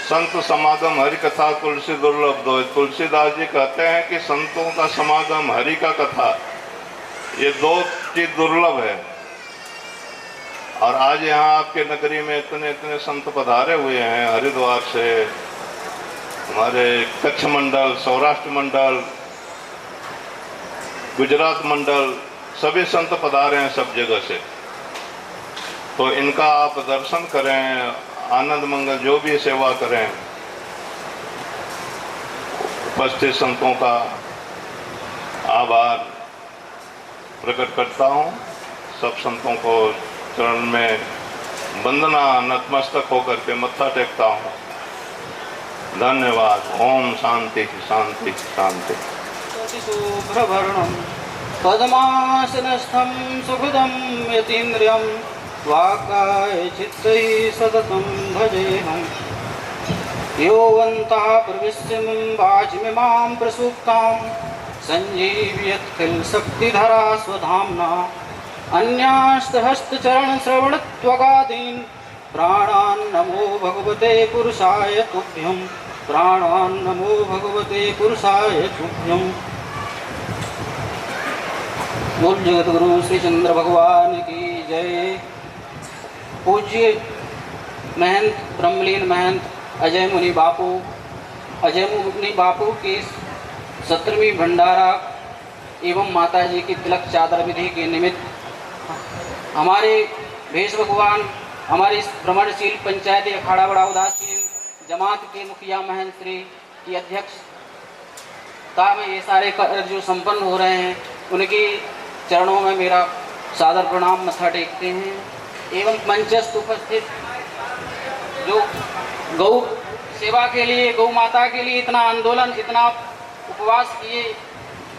Speaker 8: संत समागम हरि कथा तुलसी दुर्लभ दो. तुलसीदास जी कहते हैं कि संतों का समागम हरि का कथा, ये दो चीज दुर्लभ है. और आज यहाँ आपके नगरी में इतने संत पधारे हुए हैं, हरिद्वार से, हमारे कच्छ मंडल, सौराष्ट्र मंडल, गुजरात मंडल सभी संत पधारे हैं सब जगह से, तो इनका आप दर्शन करें, आनंद मंगल जो भी सेवा करें। उपस्थित संतों का आभार प्रकट करता हूँ। सब संतों को चरण में वंदना नतमस्तक होकर के मत्था टेकता हूँ। धन्यवाद। ओम शांति शांति शांति।
Speaker 5: शुभ्रवर्णं पद्मासनस्थं सुहृदं यतीन्द्रियं वाक्काय चित्तैः सततं भजेऽहम्। योऽन्तः प्रविश्य वाचमिमां प्रसूक्तां सञ्जीवयत् किल शक्तिधरा स्वधाम्ना। अन्यास्तहस्तचरणश्रवणत्वगादीन् प्राणान् नमो भगवते पुरुषाय तुभ्यं। प्राणान् नमो भगवते पुरुषाय तुभ्यं। बोल जगत गुरु श्री चंद्र भगवान की जय। पूज्य महंत ब्रह्मलीन महंत अजय मुनि बापू की 17वीं भंडारा एवं माता जी की तिलक चादर विधि के निमित्त हमारे भेष भगवान, हमारे इस भ्रमणशील पंचायती अखाड़ा बड़ा उदासीन जमात के मुखिया महंत श्री की अध्यक्षता में ये सारे कार्य जो संपन्न हो रहे हैं, उनकी चरणों में मेरा सादर प्रणाम मत्था टेकते हैं। एवं मंचस्थ उपस्थित जो गौ सेवा के लिए, गौ माता के लिए इतना आंदोलन, इतना उपवास किए,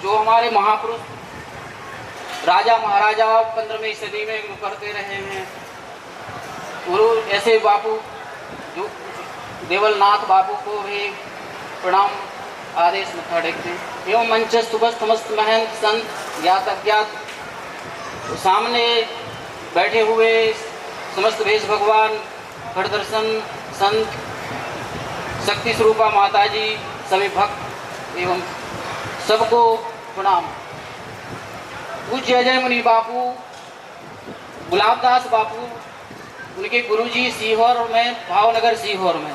Speaker 5: जो हमारे महापुरुष राजा महाराजा 15वीं सदी में करते रहे हैं। गुरु ऐसे बापू जो देवलनाथ बापू को भी प्रणाम आदेश मत्था टेकते हैं। एवं मंचस्थ उपस्थित समस्त महंत संत ज्ञात अज्ञात, सामने बैठे हुए समस्त भेष भगवान, खड़दर्शन संत, शक्ति स्वरूपा माता जी, सभी भक्त एवं सबको प्रणाम। पूज्य अजय मुनि बापू, गुलाबदास बापू, उनके गुरुजी सीहोर में, भावनगर सीहोर में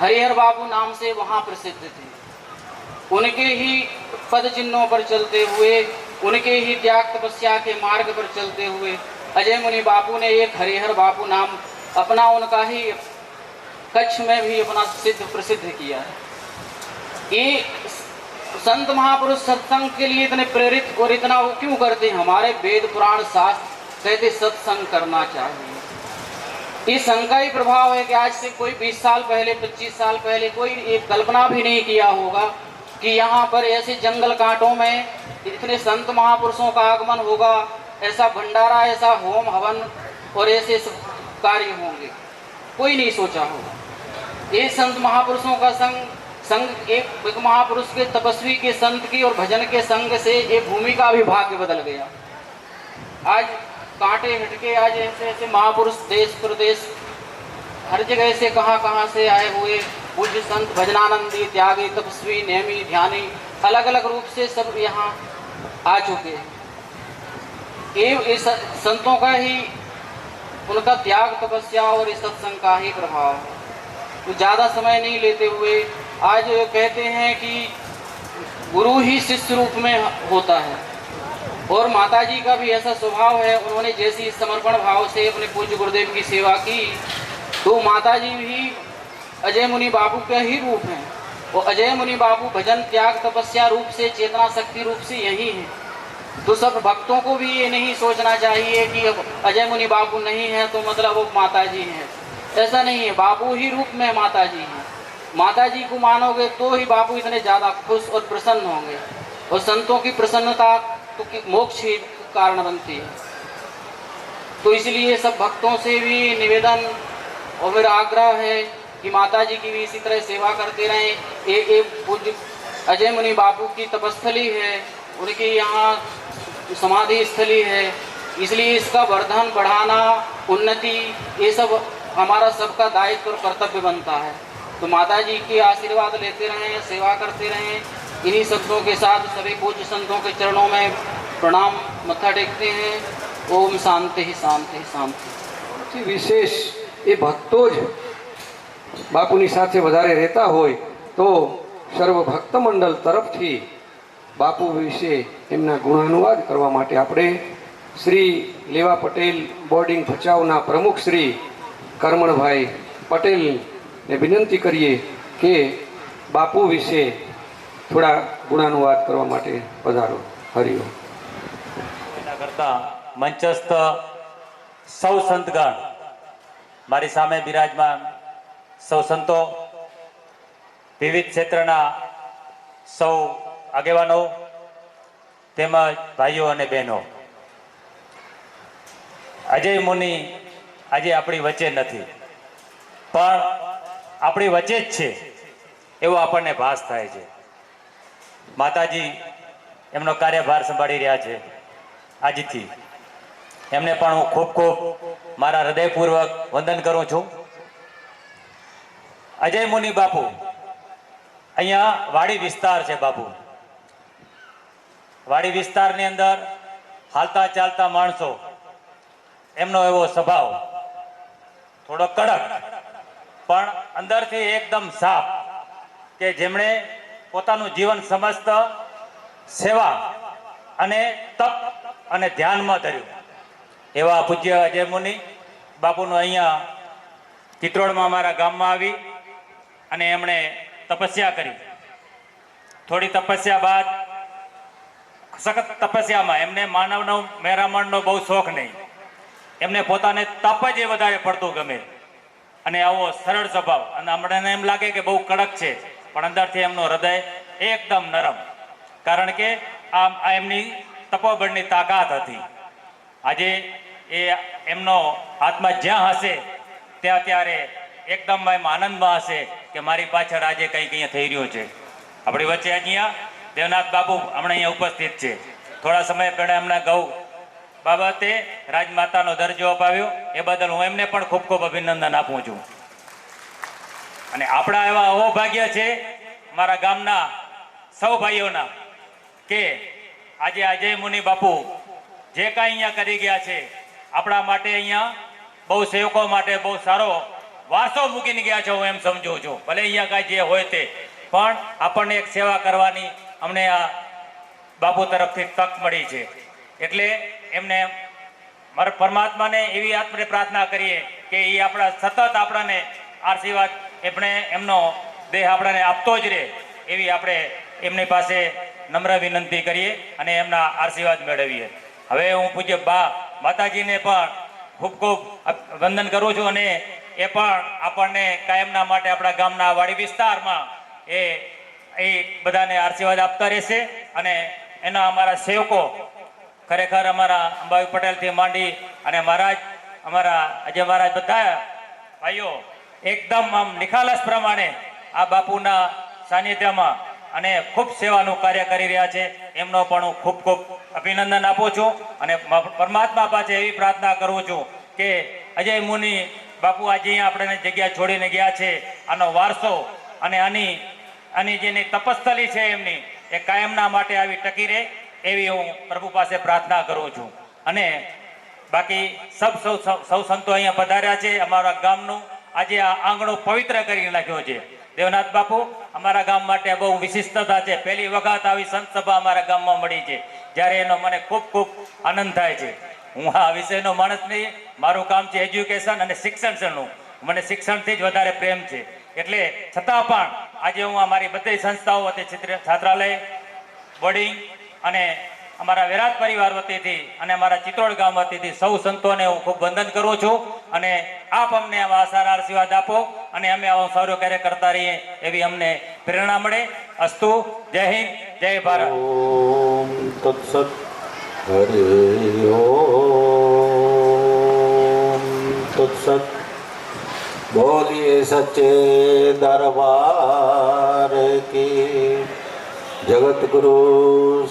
Speaker 5: हरिहर बाबू नाम से वहाँ प्रसिद्ध थे। उनके ही पद चिन्हों पर चलते हुए, उनके ही त्याग तपस्या के मार्ग पर चलते हुए अजय मुनि बापू ने एक हरिहर बापू नाम अपना, उनका ही कच्छ में भी अपना प्रसिद्ध किया है। ये संत महापुरुष सत्संग के लिए इतने प्रेरित और इतना वो क्यों करते हैं? हमारे वेद पुराण शास्त्र कहते सत्संग करना चाहिए। इस संघ का ही प्रभाव है कि आज से कोई 20 साल पहले, 25 साल पहले कोई एक कल्पना भी नहीं किया होगा कि यहाँ पर ऐसे जंगल कांटों में इतने संत महापुरुषों का आगमन होगा, ऐसा भंडारा, ऐसा होम हवन और ऐसे कार्य होंगे। कोई नहीं सोचा होगा। ये संत महापुरुषों का संग एक महापुरुष के, तपस्वी के, संत की और भजन के संग से एक भूमि का भी भाग्य बदल गया। आज कांटे हटके आज ऐसे ऐसे महापुरुष देश प्रदेश हर जगह से कहाँ से आए हुए पूज्य संत, भजनानंदी, त्यागी, तपस्वी, नेमी, ध्यानी, अलग अलग रूप से सब यहाँ आ चुके हैं। ये संतों का ही, उनका त्याग तपस्या और इस सत्संग का ही प्रभाव है। तो ज़्यादा समय नहीं लेते हुए आज कहते हैं कि गुरु ही शिष्य रूप में होता है, और माता जी का भी ऐसा स्वभाव है। उन्होंने जैसी समर्पण भाव से अपने पूज्य गुरुदेव की सेवा की, तो माता जी भी अजय मुनि बापू का ही रूप हैं। और अजय मुनि बापू भजन, त्याग, तपस्या रूप से, चेतना शक्ति रूप से यही है। तो सब भक्तों को भी ये नहीं सोचना चाहिए कि अजय मुनि बापू नहीं है तो मतलब वो माता जी हैं। ऐसा नहीं है, बापू ही रूप में माता जी हैं। माता जी को मानोगे तो ही बापू इतने ज़्यादा खुश और प्रसन्न होंगे, और संतों की प्रसन्नता तो मोक्ष ही कारण बनती है। तो इसलिए सब भक्तों से भी निवेदन और मेरा आग्रह है कि माता जी की भी इसी तरह सेवा करते रहें। एक पूज्य अजय मुनि बापू की तपस्थली है, उनकी यहाँ समाधि स्थली है, इसलिए इसका वर्धन, बढ़ाना, उन्नति, ये सब हमारा सबका दायित्व और कर्तव्य बनता है। तो माता जी के आशीर्वाद लेते रहें, सेवा करते रहें। इन्हीं संतों के साथ सभी पूज्य संतों के चरणों में प्रणाम मत्था टेकते हैं। ओम शांति शांति शांति।
Speaker 4: विशेष એ ભક્તો જ બાપુની સાથે વધારે રહેતા હોય તો સર્વ ભક્ત મંડળ તરફથી બાપુ વિશે એમના ગુણાનુવાદ કરવા માટે આપણે શ્રી લેવા પટેલ બોર્ડિંગ ભચાઉના પ્રમુખ શ્રી કરમણભાઈ પટેલને વિનંતી કરીએ કે બાપુ વિશે થોડા ગુણાનુવાદ કરવા માટે પધારો. હરિઓમ.
Speaker 9: એના કરતા મંચસ્થ સૌ સંતગણ, મારી સામે બિરાજમાન સૌ સંતો, વિવિધ ક્ષેત્રના સૌ આગેવાનો તેમજ ભાઈઓ અને બહેનો, અજય મુનિ આજે આપણી વચ્ચે નથી પણ આપણી વચ્ચે જ છે એવો આપણને ભાસ થાય છે. માતાજી એમનો કાર્યભાર સંભાળી રહ્યા છે આજથી. એમને પણ હું ખૂબ ખૂબ મારા હૃદયપૂર્વક વંદન કરું છું. અજય મુનિ બાપુ અહીંયા વાડી વિસ્તાર છે. બાપુ વાડી વિસ્તારની અંદર હાલતા ચાલતા માણસો, એમનો એવો સ્વભાવ થોડો કડક પણ અંદરથી એકદમ સાફ, કે જેમણે પોતાનું જીવન સમસ્ત સેવા અને તપ અને ધ્યાનમાં ધર્યું એવા પૂજ્ય અજય મુનિ બાપુનું અહીંયા ચિત્રોડમાં અમારા ગામમાં આવી અને એમણે તપસ્યા કરી. થોડી તપસ્યા બાદ, સખત તપસ્યામાં એમને માનવનો મેરામણનો બહુ શોખ નહીં, એમને પોતાને તપ જ વધારે પડતું ગમે અને આવો સરળ સ્વભાવ. અને હમણાં એમ લાગે કે બહુ કડક છે પણ અંદરથી એમનું હૃદય એકદમ નરમ, કારણ કે આ એમની તપોબળની તાકાત હતી. આજે એ એમનો આત્મા જ્યાં હશે ત્યાં ત્યારે એકદમ એમ આનંદમાં હશે કે મારી પાછળ આજે કંઈક અહીંયા થઈ રહ્યું છે. આપણી વચ્ચે અહીંયા દેવનાથ બાપુ હમણાં અહીંયા ઉપસ્થિત છે. થોડા સમય પહેલા એમના ગૌ બાબતે રાજમાતાનો દરજ્જો અપાવ્યો, એ બદલ હું એમને પણ ખૂબ ખૂબ અભિનંદન આપું છું. અને આપણા એવા અહોભાગ્ય છે મારા ગામના સૌ ભાઈઓના કે આજે અજય મુનિ બાપુ જે કાંઈ અહીંયા કરી ગયા છે આપણા માટે, અહીંયા બહુ સેવકો માટે બહુ સારો વારસો મૂકીને ગયા છે. હું એમ સમજું છું, ભલે અહીંયા કાંઈ જે હોય તે, પણ આપણને એક સેવા કરવાની અમને આ બાપુ તરફથી તક મળી છે. એટલે એમને મારા પરમાત્માને એવી આપણે પ્રાર્થના કરીએ કે એ આપણા સતત આપણને આશીર્વાદ એમનો દેહ આપણને આપતો જ રહે એવી આપણે એમની પાસે નમ્ર વિનંતી કરીએ અને એમના આશીર્વાદ મેળવીએ. હવે હું પૂજ્ય માતાજીને પણ ખૂબ ખૂબ વંદન કરું છું અને એ પણ આપણને કાયમના માટે આપણા ગામના વાડી વિસ્તારમાં એ બધાને આશીર્વાદ આપતા રહેશે. અને એના અમારા સેવકો, ખરેખર અમારા અંબાભાઈ પટેલથી માંડી અને મહારાજ, અમારા અજય મહારાજ, બધા ભાઈઓ એકદમ આમ નિખાલસ પ્રમાણે આ બાપુના સાનિધ્યમાં અને ખૂબ સેવાનું કાર્ય કરી રહ્યા છે. એમનો પણ હું ખૂબ ખૂબ અભિનંદન આપું છું અને પરમાત્મા પાસે એવી પ્રાર્થના કરું છું કે અજય મુનિ બાપુ આજે અહીંયા આપણે જગ્યા છોડીને ગયા છે, આનો વારસો અને આની જેની તપસ્થલી છે એમની, એ કાયમના માટે આવી ટકી રહે એવી હું પ્રભુ પાસે પ્રાર્થના કરું છું. અને બાકી સૌ સંતો અહીંયા પધાર્યા છે. અમારા ગામનું આજે આ આંગણું પવિત્ર કરી નાખ્યો છે. દેવનાથ બાપુ અમારા ગામ માટે બહુ વિશિષ્ટતા છે. પહેલી વખત આવી સંત સભા અમારા ગામમાં મળી છે, જ્યારે એનો મને ખૂબ ખૂબ આનંદ થાય છે. હું આ વિષયનો માણસ નહીં, મારું કામ છે એજ્યુકેશન અને શિક્ષણનું. મને શિક્ષણથી જ વધારે પ્રેમ છે. એટલે છતાં પણ આજે હું અમારી બધી સંસ્થાઓ વતી, છાત્રાલય, બોર્ડિંગ અને અમારા વિરાટ પરિવાર વતીથી અને અમારા ચિત્રોડ ગામ વતીથી સૌ સંતોને હું ખૂબ વંદન કરું છું. અને આપ અમને આવા સારા આશીર્વાદ આપો અને અમે આવો સારો કાર્ય કરતા રહીએ એવી અમને પ્રેરણા મળે. અસ્તુ. જય હિન્દ, જય ભારત.
Speaker 2: ઓમ તત્સત. હરે ઓમ તત્સત. બોલીએ સચ્ચે દરબાર કી. जगत गुरु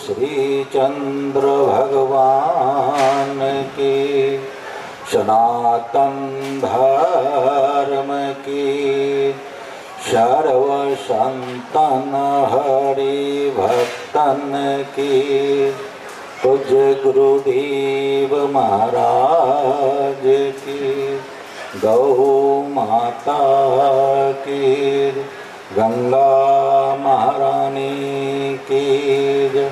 Speaker 2: श्री चंद्र भगवान की. सनातन धर्म की. सर्व संतन हरि भक्तन की. पूज्य गुरुदेव महाराज की. गौ माता की. गंगा महारानी की जय.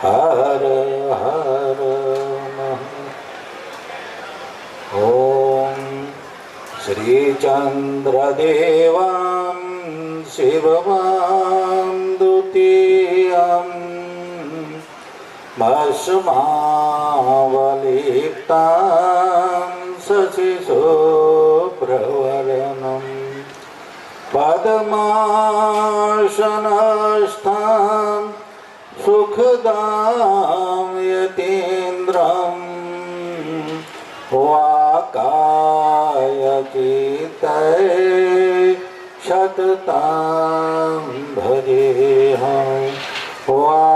Speaker 2: हर हर ओम श्री चंद्रदेवां शिवमां द्वितीयं भस्मावलिप्तां शशिशुभ्रवर्णं पद्मासनस्थां सुखदां यतीन्द्रम् वाकायचितये सततं भजेऽहं वाकायचितये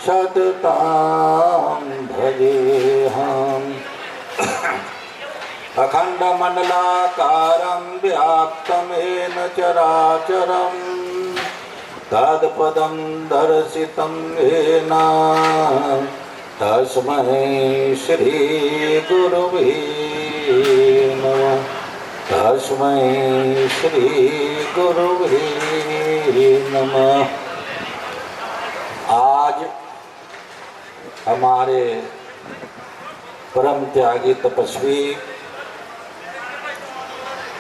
Speaker 2: सततं भजेऽहम् अखण्डमण्डलाकारं व्याप्तं येन चराचरं तत्पदं दर्शितं येन तस्मै श्रीगुरुवे नमः। तस्मै श्रीगुरुवे नमः। आज हमारे परम त्यागी तपस्वी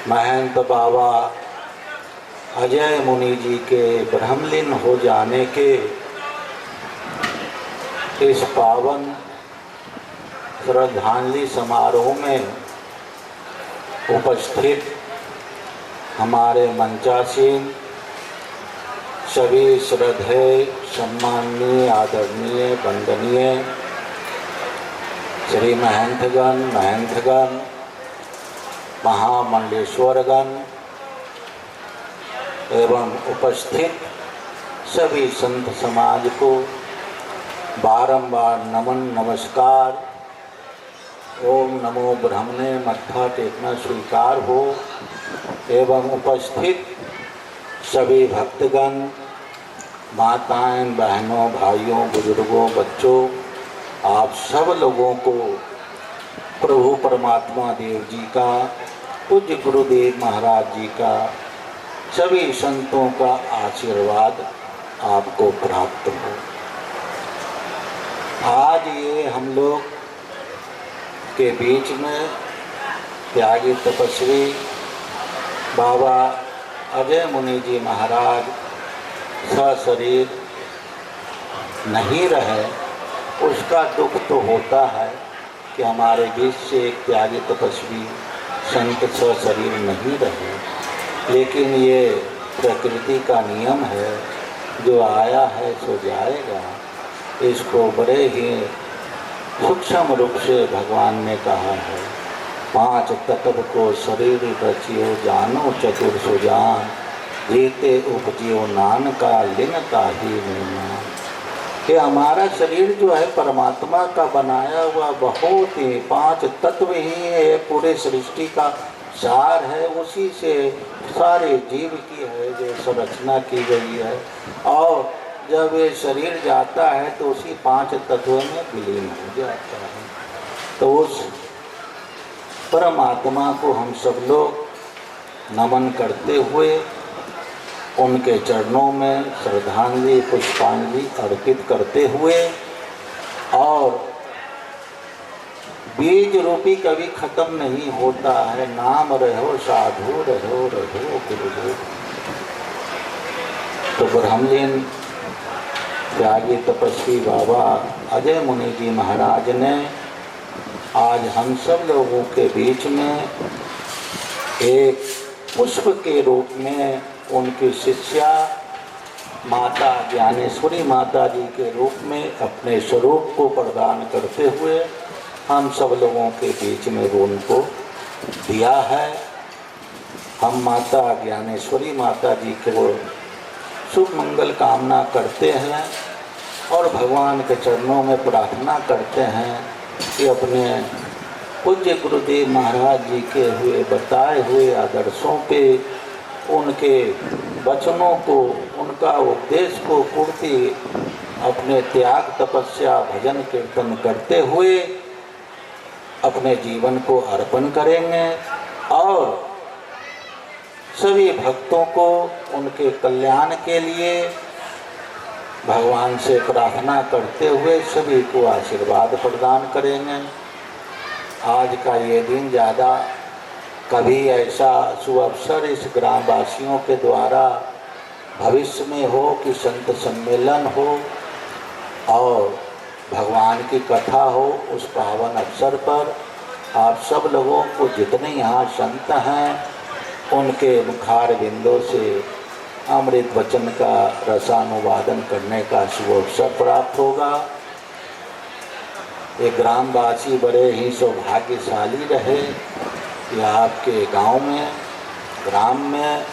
Speaker 2: महंत बाबा अजय मुनि जी के ब्रह्मलीन हो जाने के इस पावन श्रद्धांजलि समारोह में उपस्थित हमारे मंचासीन सभी श्रद्धेय सम्माननीय आदरणीय वंदनीय श्री महंतगण महामंडलेश्वरगण एवं उपस्थित सभी संत समाज को बारंबार नमन नमस्कार। ओम नमो ब्रह्मणे मत्था टेकना स्वीकार हो। एवं उपस्थित सभी भक्तगण, माताएं, बहनों, भाइयों, बुजुर्गों, बच्चों, आप सब लोगों को प्रभु परमात्मा देव जी का, पूज्य गुरुदेव महाराज जी का, सभी संतों का आशीर्वाद आपको प्राप्त हो। आज ये हम लोग के बीच में त्यागी तपस्वी बाबा अजय मुनि जी महाराज सशरीर नहीं रहे, उसका दुख तो होता है कि हमारे बीच से एक त्यागी तपस्वी संत सशरीर नहीं रहे, लेकिन ये प्रकृति का नियम है, जो आया है सो जाएगा। इसको बड़े ही सूक्ष्म रूप से भगवान ने कहा है। 5 तत्व को शरीर रचियो जानो चतुर सुजान, जीते उपजियो नानका लिनता ही निर्माण। कि हमारा शरीर जो है परमात्मा का बनाया हुआ बहुत ही 5 तत्व ही है, पूरे सृष्टि का सार है, उसी से सारे जीव की है जो संरचना की गई है। और जब ये शरीर जाता है तो उसी 5 तत्वों में विलीन हो जाता है। तो उस परमात्मा को हम सब लोग नमन करते हुए उनके चरणों में श्रद्धांजलि पुष्पांजलि अर्पित करते हुए, और बीज रूपी कभी खत्म नहीं होता है। नाम रहो साधु रहो रहो गुरुदेव। तो ब्रह्मलीन त्यागी तपस्वी बाबा अजय मुनि जी महाराज ने आज हम सब लोगों के बीच में एक पुष्प के रूप में उनकी शिष्या माता ज्ञानेश्वरी माता जी के रूप में अपने स्वरूप को प्रदान करते हुए हम सब लोगों के बीच में उनको दिया है। हम माता ज्ञानेश्वरी माता जी को शुभ मंगल कामना करते हैं और भगवान के चरणों में प्रार्थना करते हैं कि अपने पूज्य गुरुदेव महाराज जी के हुए बताए हुए आदर्शों पे, उनके वचनों को, उनका उपदेश को पूर्ति अपने त्याग तपस्या भजन कीर्तन करते हुए अपने जीवन को अर्पण करेंगे और सभी भक्तों को उनके कल्याण के लिए भगवान से प्रार्थना करते हुए सभी को आशीर्वाद प्रदान करेंगे। आज का ये दिन ज़्यादा कभी ऐसा सुअवसर इस ग्रामवासियों के द्वारा भविष्य में हो कि संत सम्मेलन हो और भगवान की कथा हो। उस पावन अवसर पर आप सब लोगों को जितने यहाँ संत हैं उनके मुखार बिंदों से अमृत वचन का रसानुवादन करने का शुभ अवसर प्राप्त होगा। ये ग्रामवासी बड़े ही सौभाग्यशाली रहे कि आपके गांव में ग्राम में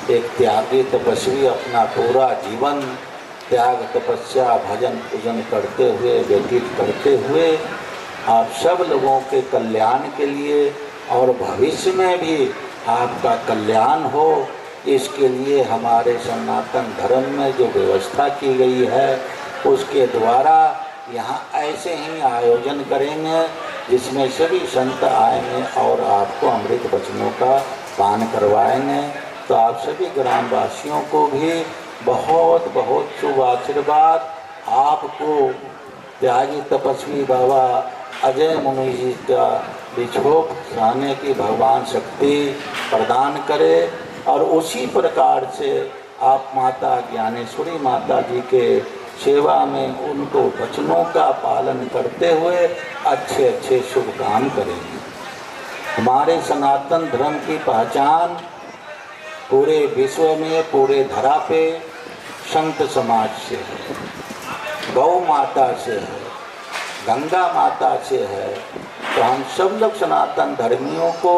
Speaker 2: एक त्यागी तपस्वी अपना पूरा जीवन त्याग तपस्या भजन पूजन करते हुए व्यतीत करते हुए आप सब लोगों के कल्याण के लिए और भविष्य में भी आपका कल्याण हो, इसके लिए हमारे सनातन धर्म में जो व्यवस्था की गई है उसके द्वारा यहाँ ऐसे ही आयोजन करेंगे जिसमें सभी संत आएंगे और आपको अमृत वचनों का पान करवाएंगे। तो आप सभी ग्रामवासियों को भी बहुत बहुत शुभ आशीर्वाद। आपको त्यागी तपस्वी बाबा अजय मुनि जी का विक्षोभ सहने की भगवान शक्ति प्रदान करे और उसी प्रकार से आप माता ज्ञानेश्वरी माता जी के सेवा में उनको वचनों का पालन करते हुए अच्छे अच्छे शुभ काम करेंगे। हमारे सनातन धर्म की पहचान पूरे विश्व में पूरे धरा पे संत समाज से है, गौ माता से है, गंगा माता से है। तो हम सब लोग सनातन धर्मियों को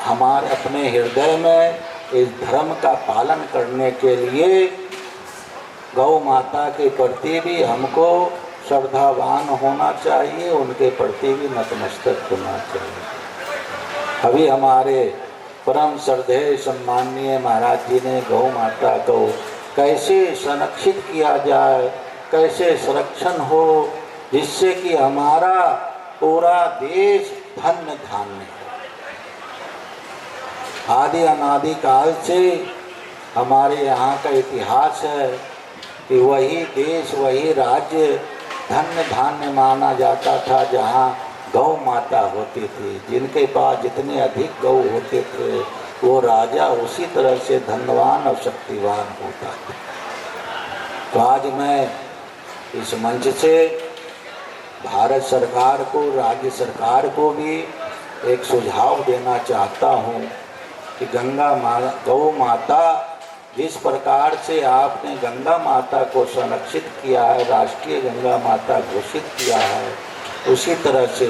Speaker 2: हमारे अपने हृदय में इस धर्म का पालन करने के लिए गौ माता के प्रति भी हमको श्रद्धावान होना चाहिए, उनके प्रति भी नतमस्तक होना चाहिए। अभी हमारे परम श्रद्धेय सम्माननीय महाराज जी ने गौ माता को कैसे संरक्षित किया जाए, कैसे संरक्षण हो, जिससे कि हमारा पूरा देश धन्य धान्य हो। आदि अनादि काल से हमारे यहाँ का इतिहास है कि वही देश वही राज्य धन्य धान्य माना जाता था जहाँ गौ माता होती थी। जिनके पास जितने अधिक गौ होते थे वो राजा उसी तरह से धनवान और शक्तिवान होता था। तो आज मैं इस मंच से भारत सरकार को राज्य सरकार को भी एक सुझाव देना चाहता हूँ कि गौ माता जिस प्रकार से आपने गंगा माता को संरक्षित किया है, राष्ट्रीय गंगा माता घोषित किया है, उसी तरह से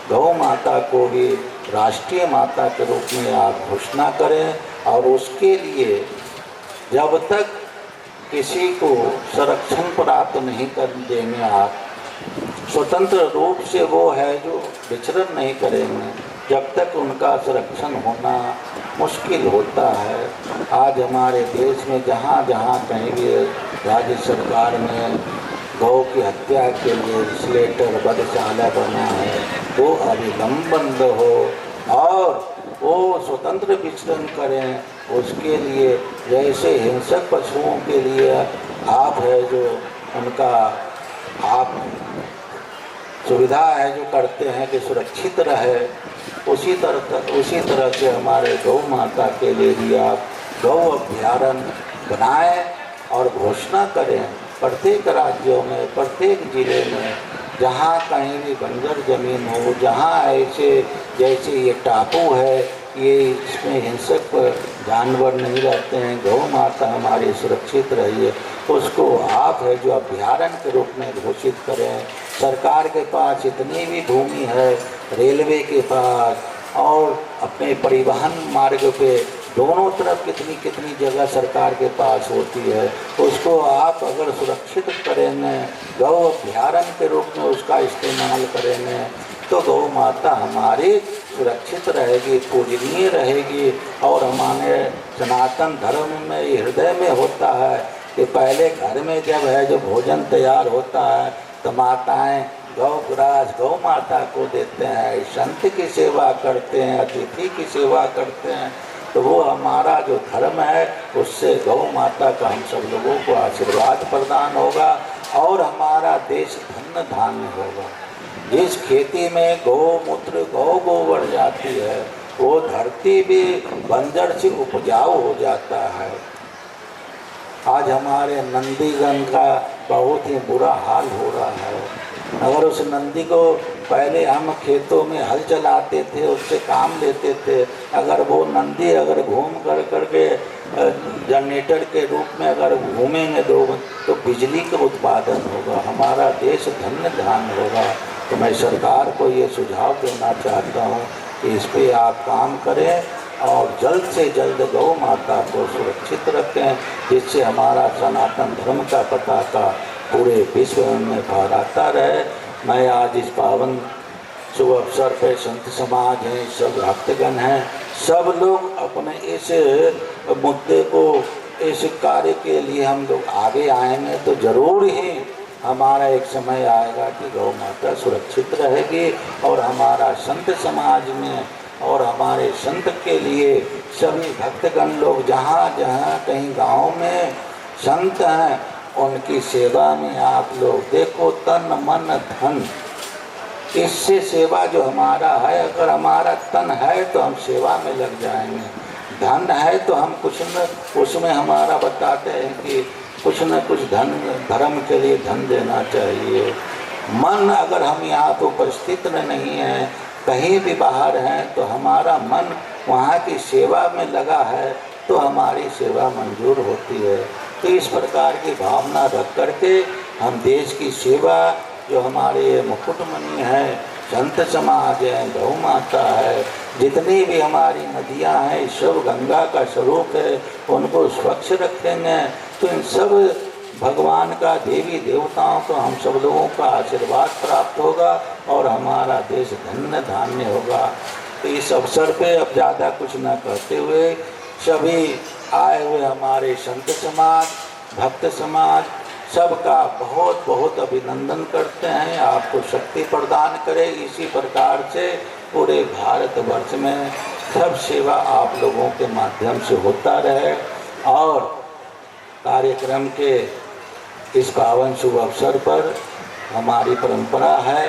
Speaker 2: गौ माता को भी राष्ट्रीय माता के रूप में आप घोषणा करें और उसके लिए जब तक किसी को संरक्षण प्राप्त नहीं कर देंगे, आप स्वतंत्र रूप से वो है जो विचरण नहीं करेंगे, जब तक उनका संरक्षण होना मुश्किल होता है। आज हमारे देश में जहाँ जहाँ कहीं भी राज्य सरकार में गौ की हत्या के लिए स्लेटर वधशाला बना है वो अविलंबन हो और वो स्वतंत्र विचरण करें। उसके लिए जैसे हिंसक पशुओं के लिए आप है जो उनका आप सुविधा है जो करते हैं कि सुरक्षित रहे, उसी तरह से हमारे गौ माता के लिए भी आप गौ अभ्यारण्य बनाएं और घोषणा करें। प्रत्येक राज्यों में प्रत्येक जिले में जहाँ कहीं भी बंजर जमीन हो, जहाँ ऐसे जैसे ये टापू है, ये इसमें हिंसक जानवर नहीं रहते हैं, गौ माता हमारी सुरक्षित रही है, उसको आप है जो अभ्यारण्य के रूप में घोषित करें। सरकार के पास इतनी भी भूमि है, रेलवे के पास और अपने परिवहन मार्ग पे दोनों तरफ कितनी कितनी जगह सरकार के पास होती है, उसको आप अगर सुरक्षित करेंगे, गौ अभ्यारण्य के रूप में उसका इस्तेमाल करेंगे तो गौ माता हमारी सुरक्षित रहेगी, पूजनीय रहेगी। और हमारे सनातन धर्म में हृदय में होता है कि पहले घर में जब है जो भोजन तैयार होता है तो माताएं गौग्रास गौ माता को देते हैं, संत की सेवा करते हैं, अतिथि की सेवा करते हैं। तो वो हमारा जो धर्म है उससे गौ माता का हम सब लोगों को आशीर्वाद प्रदान होगा और हमारा देश धन्य धान्य होगा। जिस खेती में गौमूत्र गोबर जाती है वो धरती भी बंजर से उपजाऊ हो जाता है। आज हमारे नंदीगण का बहुत ही बुरा हाल हो रहा है। अगर उस नंदी को पहले हम खेतों में हल चलाते थे, उससे काम लेते थे, अगर वो नंदी अगर घूम कर करके जनरेटर के रूप में अगर घूमेंगे तो बिजली का उत्पादन होगा, हमारा देश धन्य धान्य होगा। तो मैं सरकार को ये सुझाव देना चाहता हूँ कि इस पे आप काम करें और जल्द से जल्द गौ माता को सुरक्षित रखें, जिससे हमारा सनातन धर्म का पताका पूरे विश्व में फहराता रहे। मैं आज इस पावन शुभ अवसर पे संत समाज हैं, सब भक्तगण हैं, सब लोग अपने इस मुद्दे को, इस कार्य के लिए हम लोग आगे आएंगे तो जरूर ही हमारा एक समय आएगा कि गौ माता सुरक्षित रहेगी और हमारा संत समाज में और हमारे संत के लिए सभी भक्तगण लोग जहाँ जहाँ कहीं गांव में संत हैं उनकी सेवा में आप लोग देखो तन मन धन, इससे सेवा जो हमारा है, अगर हमारा तन है तो हम सेवा में लग जाएंगे, धन है तो हम कुछ न उसमें हमारा बताते हैं कि कुछ न कुछ धन धर्म के लिए धन देना चाहिए। मन अगर हम यहाँ पर उपस्थित नहीं हैं, कहीं भी बाहर हैं, तो हमारा मन वहाँ की सेवा में लगा है तो हमारी सेवा मंजूर होती है। तो इस प्रकार की भावना रख करके हम देश की सेवा, जो हमारे मुकुटमणि हैं, संत समाज है, गौ माता है, जितनी भी हमारी नदियां हैं सब गंगा का स्वरूप है, उनको स्वच्छ रखेंगे तो इन सब भगवान का, देवी देवताओं को, हम सब लोगों का आशीर्वाद प्राप्त होगा और हमारा देश धन्य धान्य होगा। तो इस अवसर पे अब ज़्यादा कुछ न कहते हुए सभी आए हुए हमारे संत समाज, भक्त समाज, सबका बहुत बहुत अभिनंदन करते हैं। आपको शक्ति प्रदान करे, इसी प्रकार से पूरे भारतवर्ष में सब सेवा आप लोगों के माध्यम से होता रहे। और कार्यक्रम के इस पावन शुभ अवसर पर हमारी परंपरा है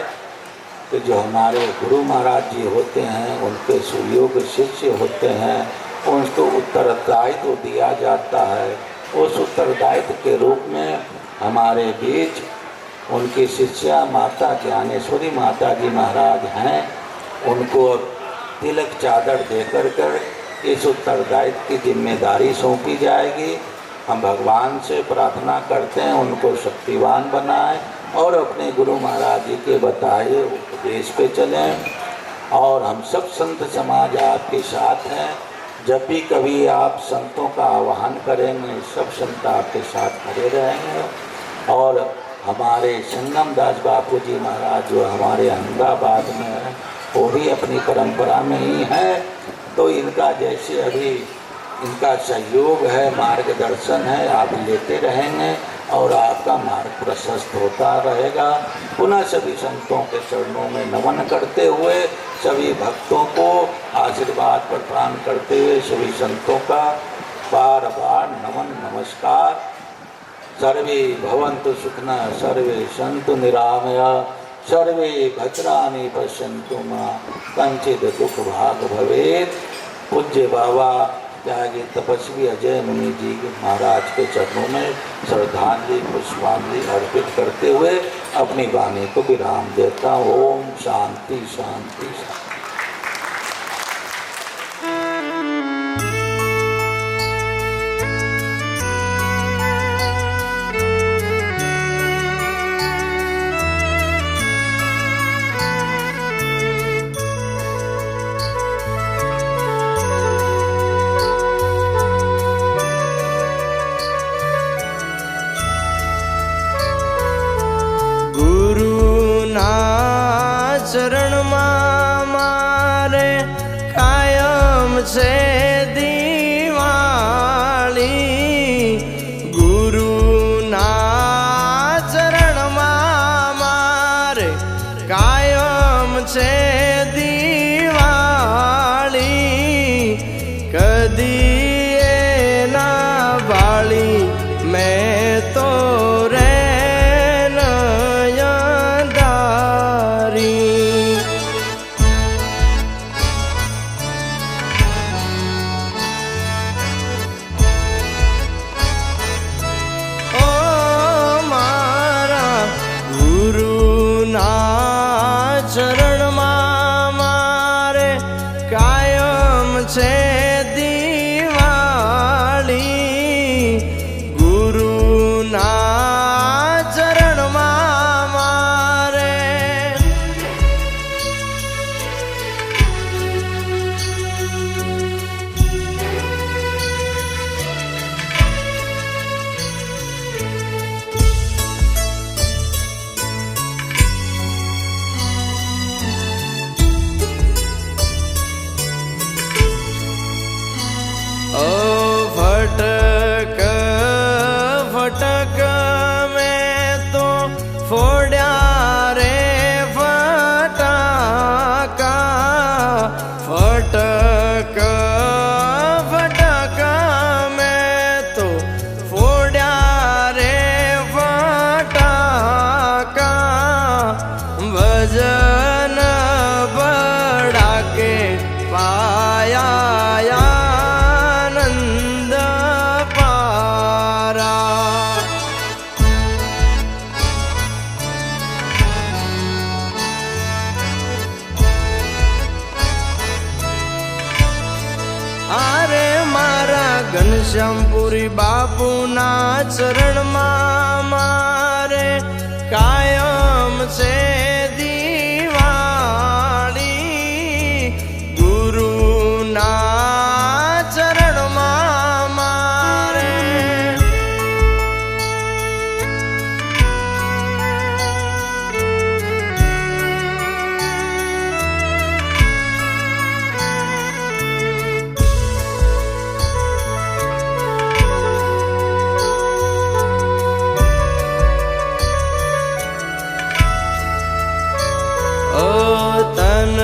Speaker 2: कि जो हमारे गुरु महाराज जी होते हैं, उनके सुयोग्य शिष्य होते हैं, उनको उत्तरदायित्व दिया जाता है। उस उत्तरदायित्व के रूप में हमारे बीच उनकी शिष्या माता ज्ञानेश्वरी माता जी महाराज हैं, उनको तिलक चादर देकर कर इस उत्तरदायित्व की जिम्मेदारी सौंपी जाएगी। हम भगवान से प्रार्थना करते हैं उनको शक्तिवान बनाएं और अपने गुरु महाराज जी के बताए उपदेश पे चलें। और हम सब संत समाज आपके साथ हैं। जब भी कभी आप संतों का आह्वान करेंगे, सब संत आपके साथ खड़े रहेंगे। और हमारे संगम दास बापू जी महाराज जो हमारे अहमदाबाद में हैं, वो भी अपनी परंपरा में ही है। तो इनका जैसे अभी इनका सहयोग है, मार्गदर्शन है, आप लेते रहेंगे और आपका मार्ग प्रशस्त होता रहेगा। पुनः सभी संतों के चरणों में नमन करते हुए, सभी भक्तों को आशीर्वाद प्रदान करते हुए सभी संतों का बार बार नमन नमस्कार। सर्वे भवन्तु सुखिनः, सर्वे सन्तु निरामया, सर्वे भद्राणि पश्यन्तु मा कञ्चित् दुःख भाग भवेत्। पूज्य बाबा त्यागी तपस्वी अजय मुनि जी महाराज के चरणों में श्रद्धांजलि पुष्पांजलि अर्पित करते हुए अपनी वाणी को विराम देता हूँ। ओम शांति शांति शांति।
Speaker 10: ચરણમાં મારે કાયમ છે દિવાળી, ગુરુના ચરણમાં મારે કાયમ છે દિવાળી, કદી ઘનશ્યામપુરી બાપુના ચરણમાં મારે કાયમ છે દિવાળી ગુરુના ચરણમાં મારે તન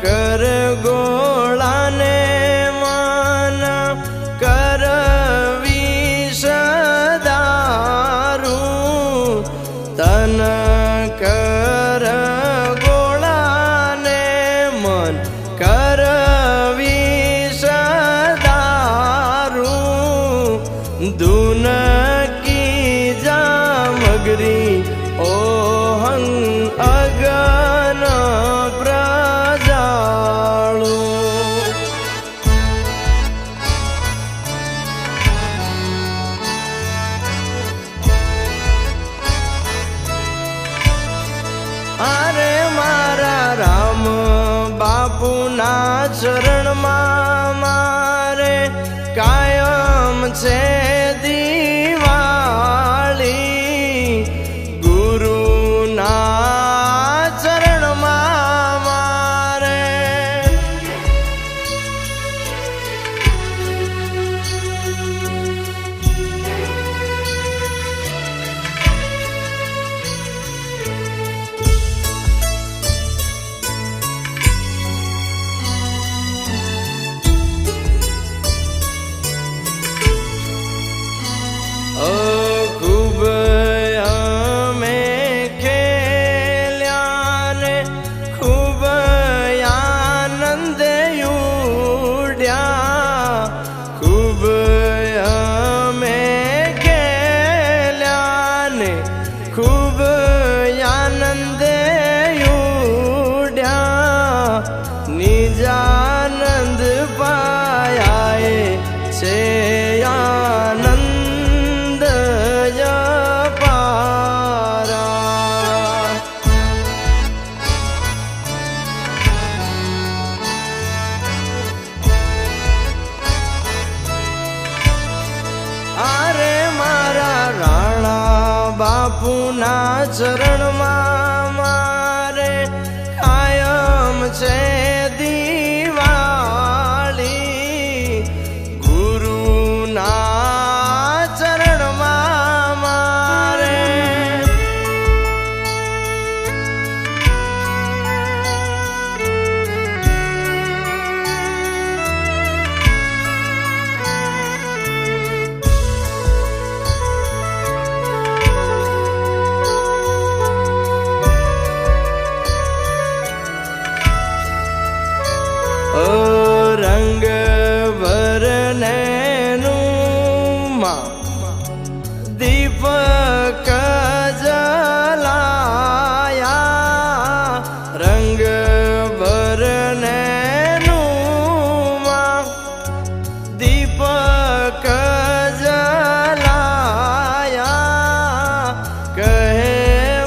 Speaker 10: કર ગોળાને મન કરવી સદારું તન કર ગોળાને મન કરવી સદારું દુન કી જામગરી ઓહં અગન પ્રજાળુ અરે મારા રામ બાપુના ચરણમાં મારે કાયમ છે દિવાળી ગુરુના ચરણમાં મારે ખૂબ અમે ખેલ્યા ને ખૂબ આનંદ ઉડ્યા ખૂબ અમે ખેલ્યા ને ખૂબ આનંદ ઉડ્યા નિજાનંદ પાયાએ છે આનંદ અરે મારા રાણા બાપુના ચરણમાં મારે કાયમ છે દિવાળી ગુરુના ચરણમાં મારે રંગ વરનેનું દીપક જલાયા રંગ વરનેનું દીપક જલાયા કહે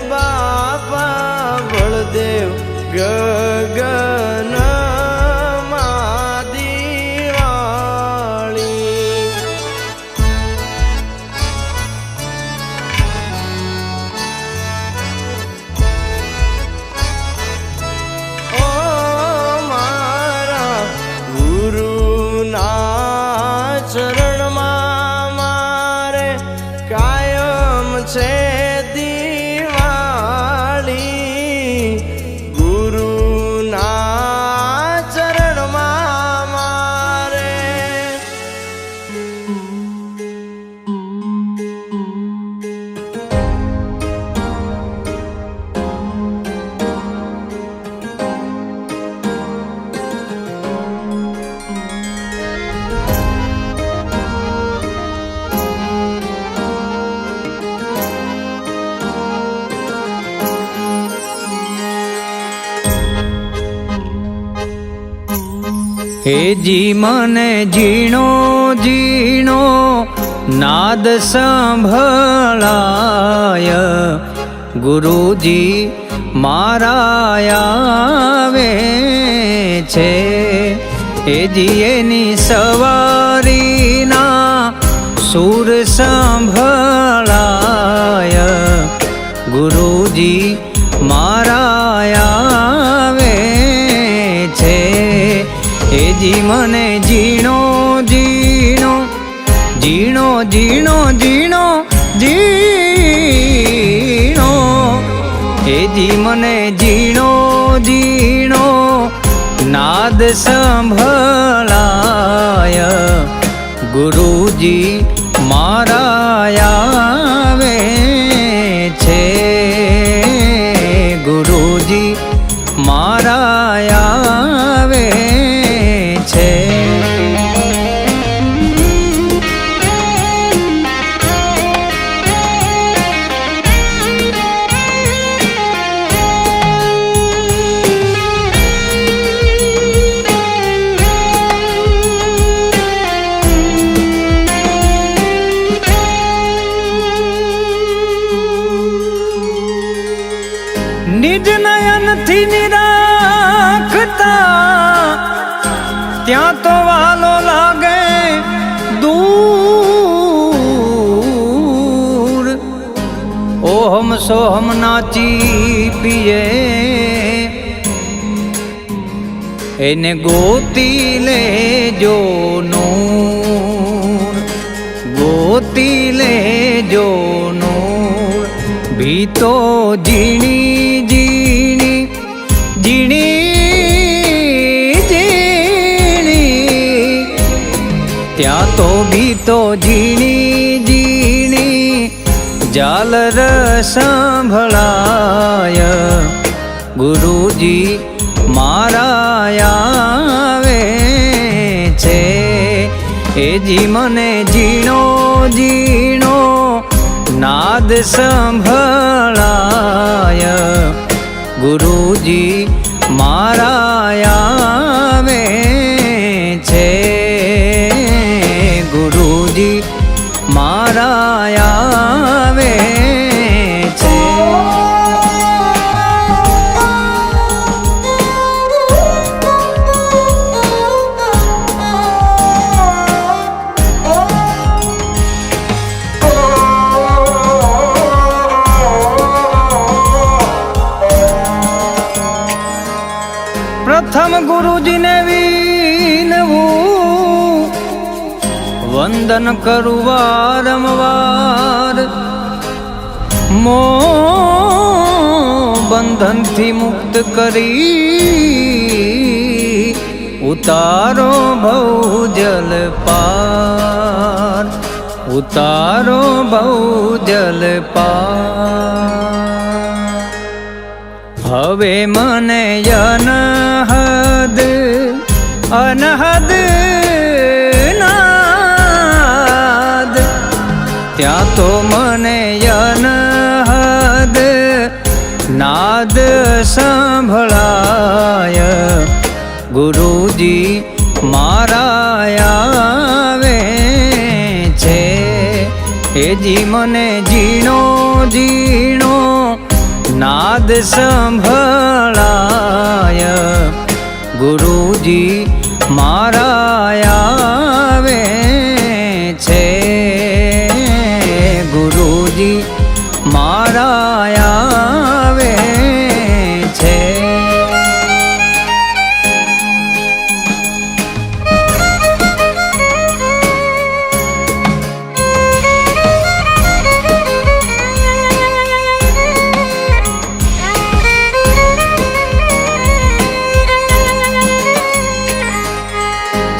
Speaker 10: બાપા બળદેવ ગગન ચરણમાં મારે કાયમ છે દિવાળી ગુરુના ચરણમાં મારે
Speaker 1: હે જી મને ઝીણો ઝીણો નાદ સંભળાય, ગુરુજી મારા આવે છે. હે જી એની સવારીના સુર સંભળાય, ગુરુજી મારા આવે છે. હે જી મને ઝીણો ઝીણો ઝીણો ઝીણો ઝીણો ઝીણો, હે જી મને ઝીણો ઝીણો નાદ સંભળાય, ગુરુજી મારા આવે છે, ગુરુજી મારા આવે છે. નિજ નયનથી નિરાખતા ત્યાં તો વાલો લાગે દૂર, ઓહમ સોહમ નાચી પીએ એને ગોતી લેજો નૂર, ગોતી લેજો નૂર. ભીતો ઝીણી ઝીણી ઝીણી ઝીણી, ત્યાં તો ભીતો ઝીણી ઝીણી ઝાલર સંભળાય, ગુરુજી મારા આવે છે. એ જી મને ઝીણો ઝીણો નાદ સંભળાય, ગુરુજી મારા આવે છે, ગુરુજી મારા આવે છે. પ્રથમ ગુરુજીને વિનવું, વંદન કરું વારંવાર, મોહ બંધનથી મુક્ત કરી ઉતારો ભવજલ પાર, ઉતારો ભવજલ પાર. હવે મને અનહદ અનહદ નાદ, ત્યાં તો મને અનહદ નાદ સંભળાય, ગુરુજી મારા આવે છે. એ જી મને ઝીણો ઝીણો નાદ સંભળાય, ગુરુજી મારા આવે છે, ગુરુજી મારા આવે છે.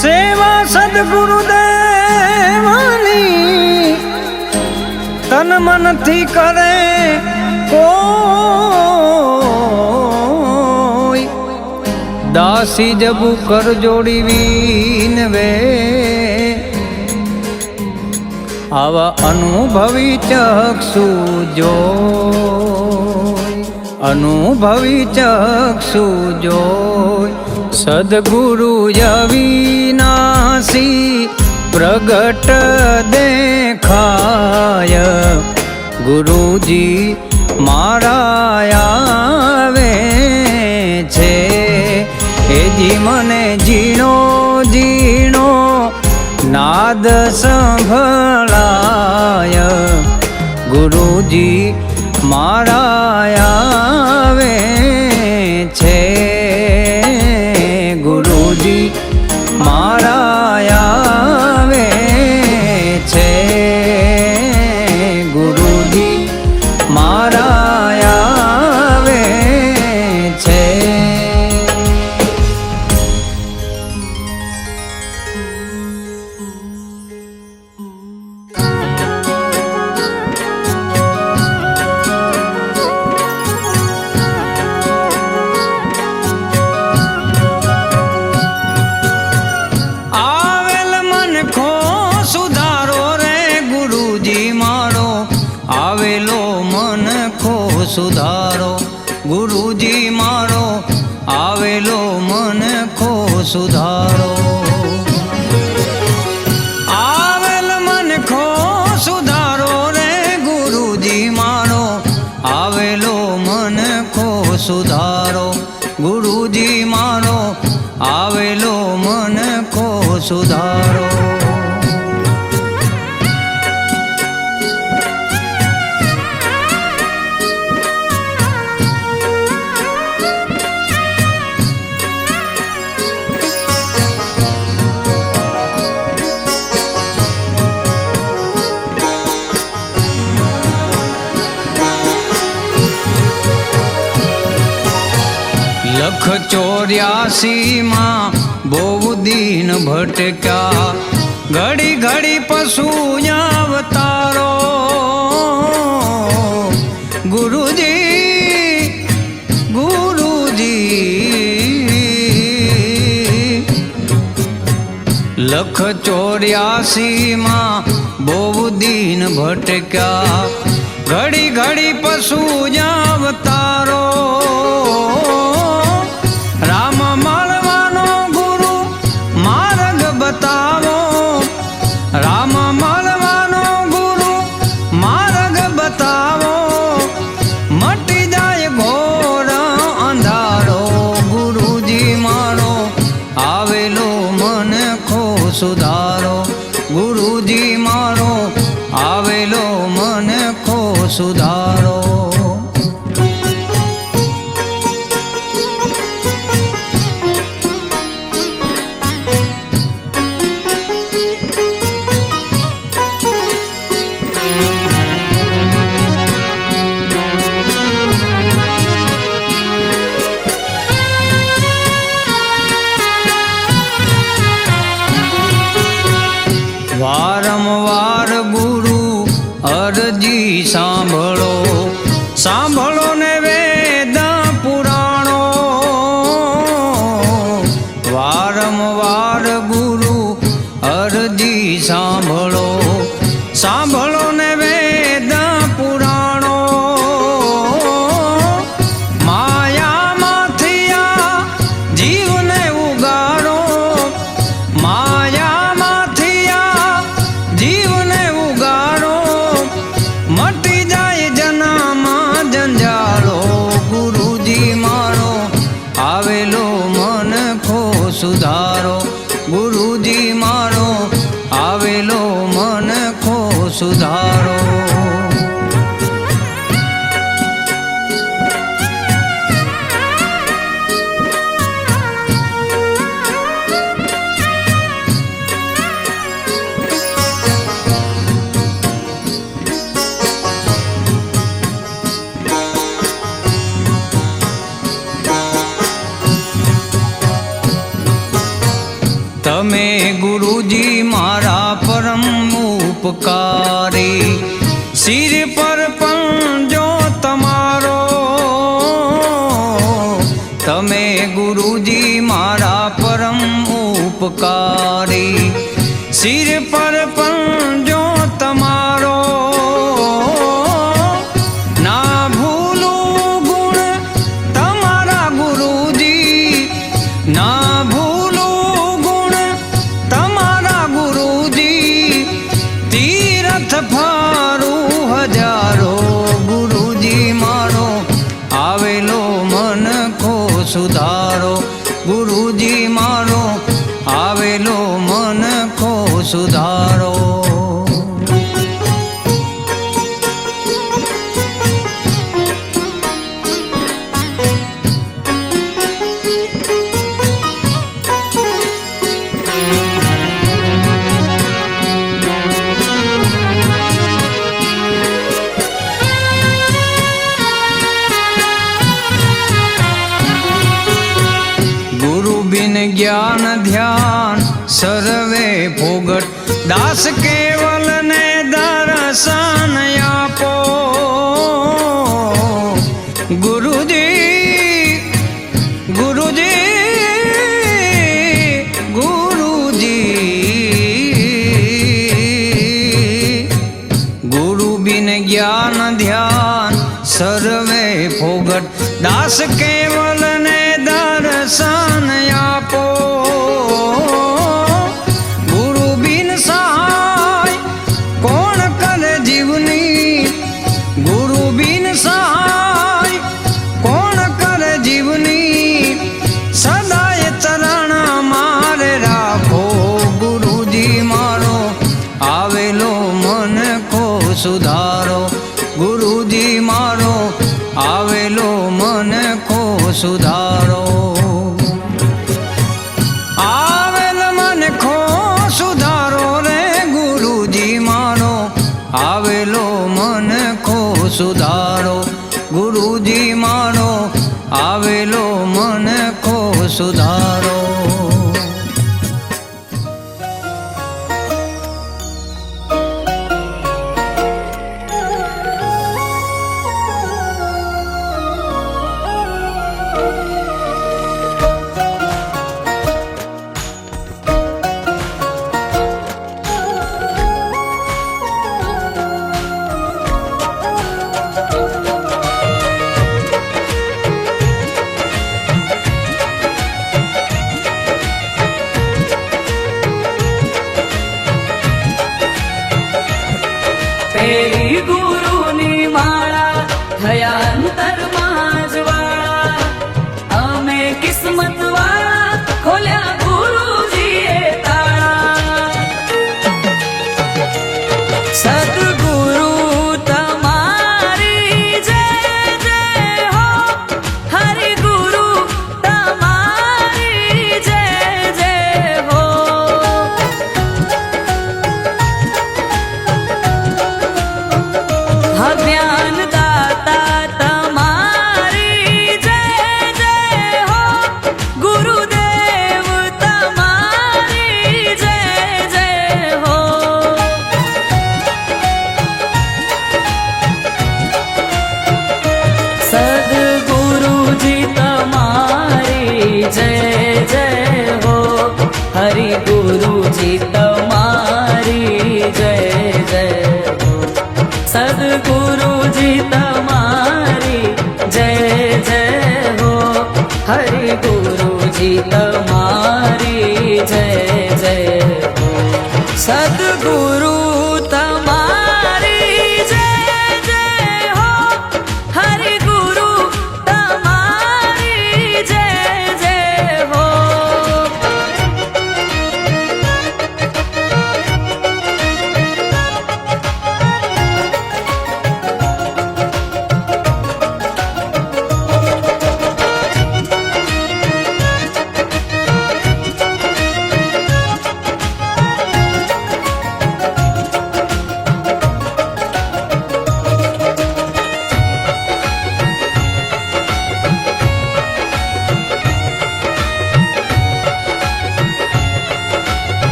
Speaker 1: સેવા સદગુરુદેવની તન મનથી કરે કોઈ, દાસી જબુ કર જોડી વિનવે, આવા અનુભવી ચક્ષુ જોઈ, અનુભવી ચક્ષુ જોઈ. સદગુરુ અવિનાશી પ્રગટ દેખાય, ગુરુજી મારા આવે છે, એજી મને ઝીણો ઝીણો નાદ સંભળાય, ગુરુજી મારા આવે છે, ગુરુજી મારા આવે છે, ગુરુજી મારા આવે છે. આવેલ મનખો સુધારો રે ગુરુજી મારો, આવેલો મનખો સુધારો, ગુરુજી મારો આવેલો મનખો સુધારો, આવેલ મનખો સુધારો રે ગુરુજી મારો, આવેલો મનખો સુધારો, ગુરુજી મારો આવેલો મનખો સુધારો. લખ 84 માં બહુ દિન ભટક્યા, ઘડી ઘડી પશુ અવતારો, ગુરુજી ગુરુજી. લખ 84 માં બહુ દિન ભટક્યા, ઘડી ઘડી પશુ અવતારો, રામ મળવાનો ગુરુ માર્ગ બતાવો, રામ મળવાનો ગુરુ માર્ગ બતાવો, મટી જાય ઘોર અંધારો, ગુરુજી મારો આવેલો મનખો સુધારો, ગુરુજી મારો આવેલો મનખો સુધારો. વારંવાર ગુરુ અરજી સાંભળો, સાંભળો ને વેદ પુરાણો, વારંવાર ગુરુ અરજી સાંભળો, સાંભળો ને વેદ પુરાણો, માયામાંથી આ જીવને ઉગાડો, માયામાંથી આ જીવને ઉગાડો, મટી જાય જનામાં જંજાળો, ગુરુજી મારો આવેલો મનખો સુધારો, ગુરુજી મારો આવેલો મનખો સુધારો. તમે ગુરુજી મારા પરમ ઉપકારી, સિર પર પંજો તમારો, તમે ગુરુજી મારા પરમ ઉપકારી, સિર પર પંજો તમારો, ના ભૂલું ગુણ તમારા ગુરુજી, ના જ્ઞાન ધ્યાન સર્વે ફોગટ દાસ કેવલ ને દર્શન આપો ગુરુજી ગુરુજી ગુરુજી ગુરુ બિન જ્ઞાન ધ્યાન સર્વે ફોગટ દાસ કેવલ ને દર્શન આપો ગુરુ બિન સહાય કોણ કરે જીવની ગુરુ બિન સહાય કોણ કરે જીવની સદાય ચરણ મારે રાખો ગુરુજી મારો આવેલો મન કો સુધારો ગુરુજી મારો આવેલો મન કો સુધારો આવેલ મન કો સુધારો રે ગુરુજી મારો આવેલો મન કો સુધારો ગુરુજી મારો આવેલો મન કો સુધારો
Speaker 11: પેરી ગુરુની માળા થયા અંતરમાં જવાળા અમે કિસ્મત વાળા ખોલ્યા ગુરુજીએ તાળા સદગુરુ તમારી જય જય હો હરિગુરુ તમારી જય જય હો જ્ઞાન દાતા તમારી જય જય હો ગુરુદેવ તમારી જય જય હો સદગુરુજી તમારી જય જય હો હરિગુરુજી તમારી જય જય હો સદગુરુજી તમારી જય જય હો હરિગુરુજી